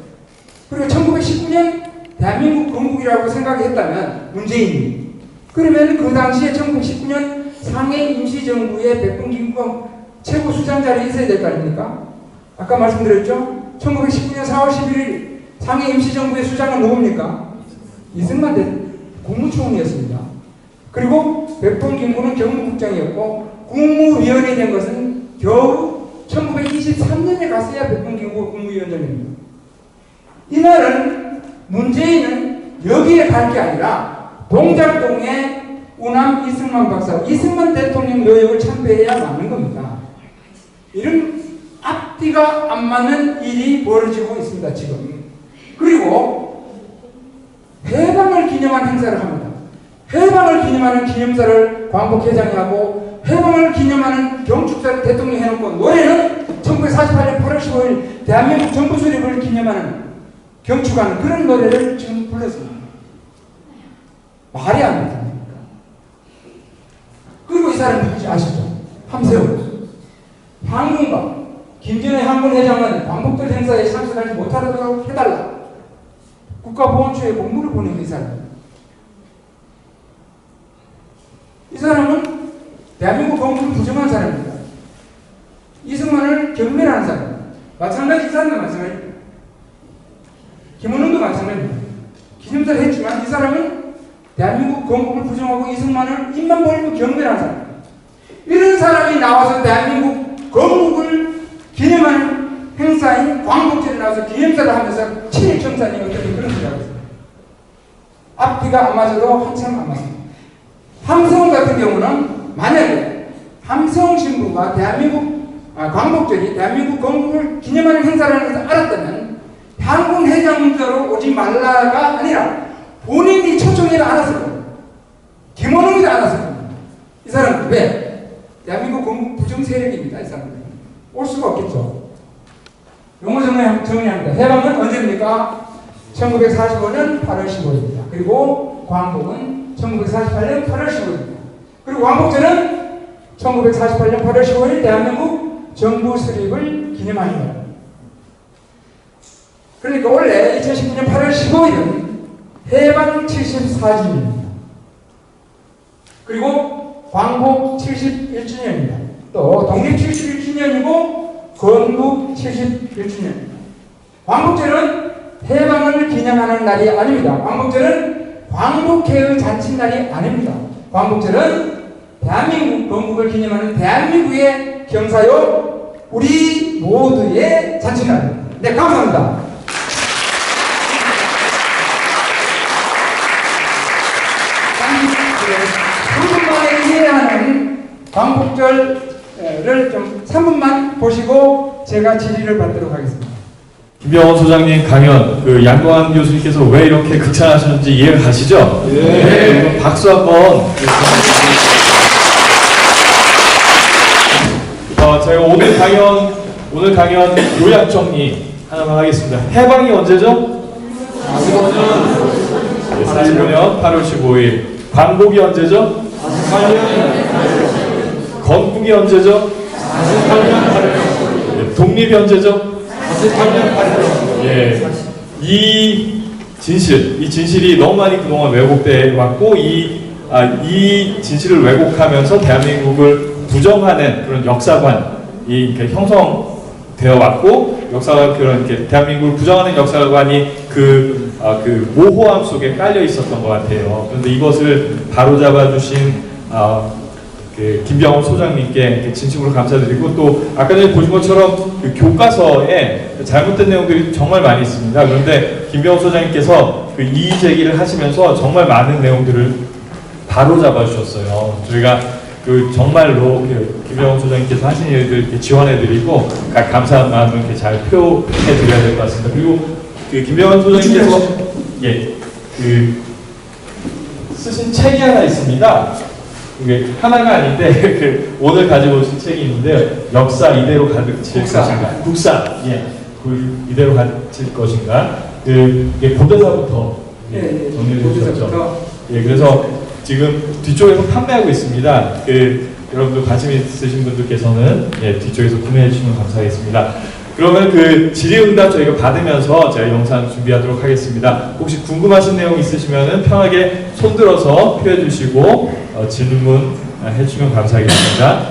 그리고 1919년 대한민국 건국이라고 생각했다면 문재인이, 그러면 그 당시에 1919년 상해 임시정부의 백범 김구가 최고 수장 자리에 있어야 될 거 아닙니까? 아까 말씀드렸죠? 1919년 4월 11일 상해 임시정부의 수장은 누굽니까? 이승만 국무총리였습니다. 그리고 백범 김구는 경무국장이었고, 국무위원이 된 것은 겨우 1923년에 갔어야 백범 김구가 국무위원장입니다. 이날은 문재인은 여기에 갈 게 아니라 동작동에 우남 이승만 박사, 이승만 대통령 묘역을 참배해야 맞는 겁니다. 이런 앞뒤가 안 맞는 일이 벌어지고 있습니다, 지금. 그리고 해방을 기념한 행사를 합니다. 해방을 기념하는 기념사를 광복회장이 하고, 해방을 기념하는 경축사를 대통령이 해놓고, 노래는 1948년 8월 15일 대한민국 정부 수립을 기념하는, 경축하는 그런 노래를 지금 불렀습니다. 말이 안 됩니다. 그리고 이 사람 누구지 아시죠? 함세훈. 황군과 김전의 황군회장은 광복절 행사에 참석하지 못하도록 해달라. 국가보훈처에 공문을 보낸 이 사람. 이 사람은 대한민국 건국을 부정한 사람입니다. 이승만을 경멸하는 사람입니다. 마찬가지 이 사람도 마찬가지입니다. 김원웅도 마찬가지입니다. 기념사를 했지만 이 사람은 대한민국 건국을 부정하고 이승만을 입만 벌리고 경멸한 사람입니다. 이런 사람이 나와서 대한민국 건국을 기념하는 행사인 광복절에 나와서 기념사를 하면서 친일 청산이 어떤 그런 소리를 하고 있습니다. 앞뒤가 안 맞아도 한참 안 맞습니다. 함성훈 같은 경우는 만약에 함성훈 신부가 광복절이 대한민국 건국을 기념하는 행사라는 것을 알았다면 한군 회장대로 오지 말라가 아니라 본인이 초청해도 안 왔을 겁니다. 김원웅이도 안 왔을 겁니다. 이 사람은 왜? 대한민국 건국 부정 세력입니다. 이 사람은 올 수가 없겠죠. 용어 정리합니다. 해방은 언제입니까? 1945년 8월 15일입니다. 그리고 광복은 1948년 8월 15일입니다. 그리고 광복절은 1948년 8월 15일 대한민국 정부 수립을 기념하는 거예요. 그러니까 원래 2019년 8월 15일은 해방 74주년입니다. 그리고 광복 71주년입니다. 또 독립 71주년이고 건국 71주년입니다. 광복절은 해방을 기념하는 날이 아닙니다. 광복절은 광복회의 잔칫날이 아닙니다. 광복절은 대한민국 건국을 기념하는 대한민국의 경사요 우리 모두의 잔칫날입니다. 네, 감사합니다. 한분만에 이해야 하는 광복절을 좀 3분만 보시고 제가 질의를 받도록 하겠습니다.
김병원 소장님 강연, 양도환 교수님께서 왜 이렇게 극찬하셨는지 이해가 가시죠? 네. 박수 한번. 제가 오늘 강연 요약 정리 하나만 하겠습니다. 해방이 언제죠? 45년 8월 15일. 광복이 언제죠? 48년. 건국이 언제죠? 48년 8월. 독립이 언제죠? 48년 8월. 예. 이 진실이 너무 많이 그동안 왜곡돼 왔고, 이 진실을 왜곡하면서 대한민국을 부정하는 그런 역사관이 이렇게 형성되어 왔고, 그런 대한민국을 부정하는 역사관이 그 모호함 속에 깔려 있었던 것 같아요. 그런데 이것을 바로잡아 주신 김병원 소장님께 진심으로 감사드리고, 또 아까 전에 보신 것처럼 그 교과서에 잘못된 내용들이 정말 많이 있습니다. 그런데 김병원 소장님께서 그 이의 제기를 하시면서 정말 많은 내용들을 바로잡아 주셨어요. 저희가 정말로 김병원 소장님께서 하신 일들 이렇게 지원해드리고 감사한 마음을 이렇게 잘 표해드려야 될 것 같습니다. 그리고 김병원 소장님께서 쓰신 책이 하나 있습니다. 이게 하나가 아닌데 오늘 가지고 오신 책이 있는데요. 역사 이대로 가질 것인가? 국사. 이대로 가질 것인가? 이게 고대사부터 정리해 주셨죠. 그래서 지금 뒤쪽에서 판매하고 있습니다. 여러분들 관심 있으신 분들께서는 뒤쪽에서 구매해 주시면 감사하겠습니다. 그러면 질의응답 저희가 받으면서 제가 영상 준비하도록 하겠습니다. 혹시 궁금하신 내용 있으시면 편하게 손들어서 표해 주시고 질문해 주시면 감사하겠습니다.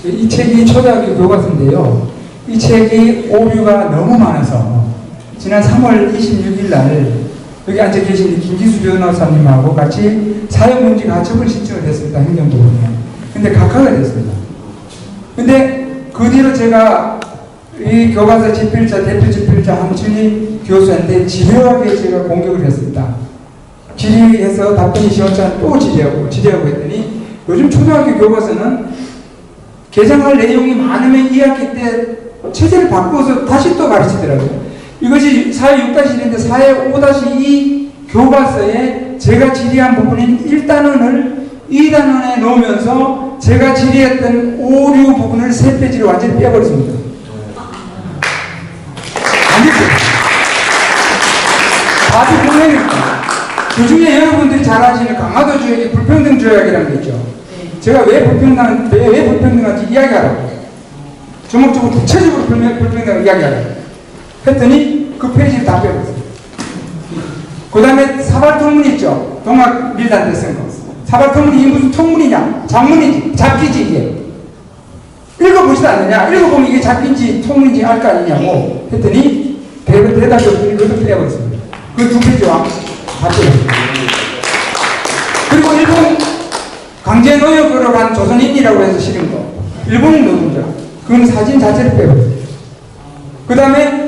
이 책이 초등학교 교과서인데요. 이 책이 오류가 너무 많아서 지난 3월 26일 날 여기 앉아 계신 김기수 변호사님하고 같이 사용문지 가처분 신청을 했습니다. 행정부에. 근데 각하가 됐습니다. 근데 그 뒤로 제가 이 교과서 집필자, 대표 집필자 함춘희 교수한테 집요하게 제가 공격을 했습니다. 질의해서 답변이 시원찮아 또 질의하고 했더니 요즘 초등학교 교과서는 개정할 내용이 많으면 2학기 때 체제를 바꿔서 다시 또 가르치더라고요. 이것이 사회 6-1인데 사회 5-2 교과서에 제가 질의한 부분인 1단원을 2단원에 넣으면서 제가 질의했던 오류 부분을 3페이지를 완전히 빼버렸습니다. 안 됐어요. 아주 분명입니다. 그 중에 여러분들이 잘 아시는 강화도 조약이 불평등 조약이라는 게 있죠. 제가 왜 불평등한지 이야기하라고. 조목조목 구체적으로 불평등을 이야기하라고. 했더니 그 페이지를 다 빼버렸어요. 그 다음에 사발통문 있죠. 동학 밀단 때 쓴 거. 사발통문이 이게 무슨 통문이냐? 작문이지, 잡기지 이게. 읽어보지도 않느냐? 읽어보면 이게 잡기인지 통문인지 알 거 아니냐고 했더니 대답이 없으니 그것도 빼버렸습니다. 그 2페이지와 다 빼버렸습니다. 그리고 일본 강제 노역으로 간 조선인이라고 해서 실은 거. 일본인 노동자. 그건 사진 자체를 빼버렸어요. 그 다음에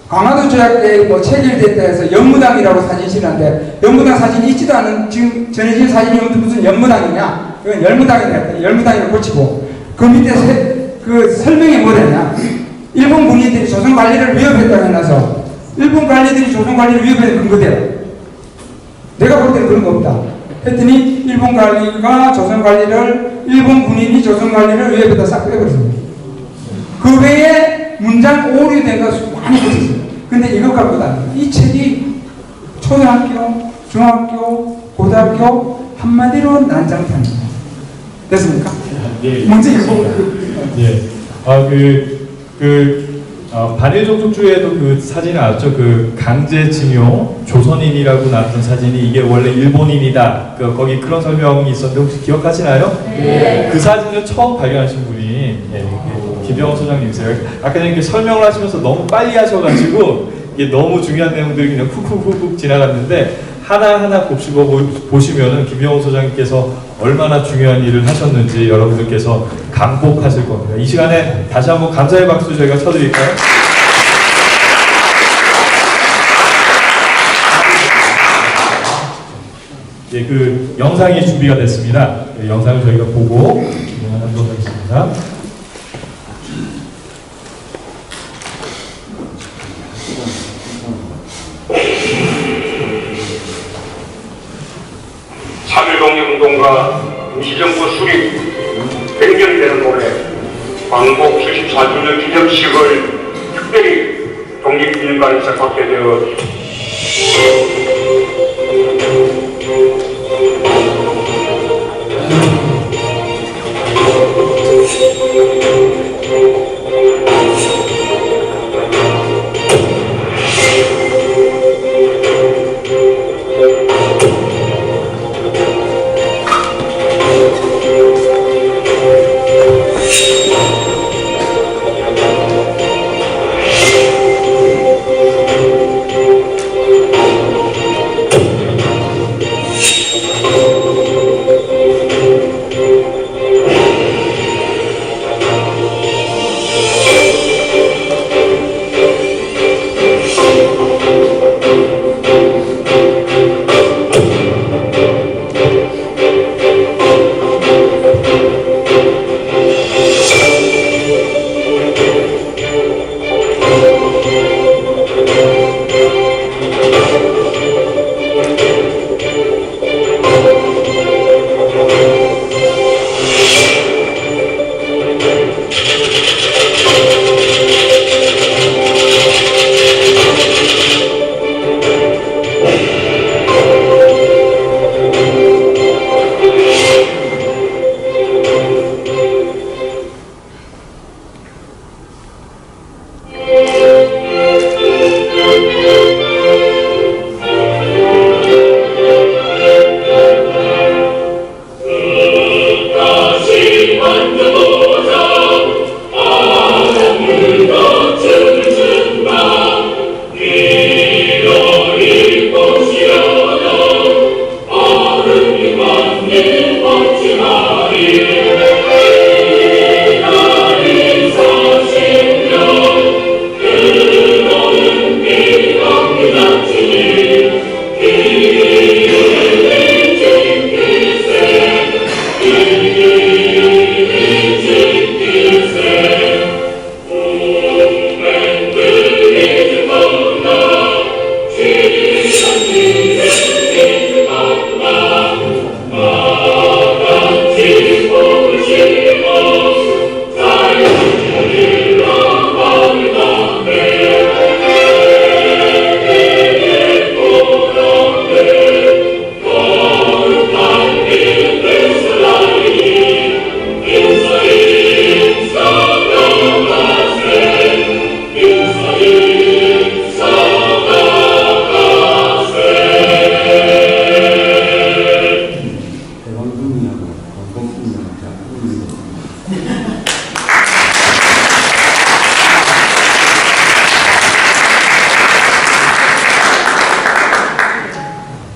강화도 조약 때 체결됐다 해서 연무당이라고 사진 실었는데 연무당 사진이 있지도 않은 지금 전해진 사진이 무슨 연무당이냐? 이건 열무당이라 열무당이라고 고치고 그 밑에 그 설명이 뭐랬냐? 일본 군인들이 조선 관리를 위협했다고 해놔서 일본 관리들이 조선 관리를 위협했는 근거대로 내가 볼 때는 그런 거 없다. 했더니 일본 관리가 조선 관리를 일본 군인이 조선 관리를 위협했다 싹 빼버렸습니다. 그 외에 문장 오류된 거 많이 붙였어요. 근데 이것 갖고는 안 돼요. 이 책이 초등학교, 중학교, 고등학교 한마디로 난장판입니다. 됐습니까?
예.
문제 이겁니다.
예. 반일종족주의에도 그 사진이 나왔죠. 그 강제징용 조선인이라고 나왔던 사진이 이게 원래 일본인이다. 거기 그런 설명이 있었는데 혹시 기억하시나요? 네. 그 사진을 처음 발견하신 분이 김병호 소장님이세요. 아까 전에 이렇게 설명을 하시면서 너무 빨리 하셔가지고 이게 너무 중요한 내용들이 그냥 훅훅훅 지나갔는데 하나하나 곱씹어 보시면은 김병호 소장님께서 얼마나 중요한 일을 하셨는지 여러분들께서 감복하실 겁니다. 이 시간에 다시 한번 감사의 박수 저희가 쳐드릴까요? 예, 그 영상이 준비가 됐습니다. 예, 영상을 저희가 보고 진행하도록 하겠습니다.
독립운동과 임시정부 수립 100년이 되는 올해 광복 74주년 기념식을 특별히 독립기념관에서 받게 되어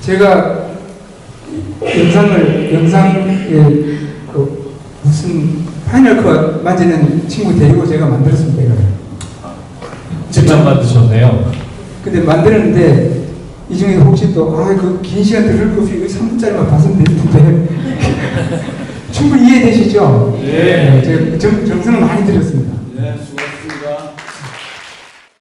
제가 영상에 그 무슨 파이널 컷 만지는 친구 데리고 제가 만들었습니다. 이거를.
직접 만드셨네요.
근데 만드는데 이 중에 혹시 또 그 긴 시간 들을 거 없이 3분짜리만 봤으면 되는데 충분히 이해되시죠?
네.
제가 정성을 많이 들였습니다.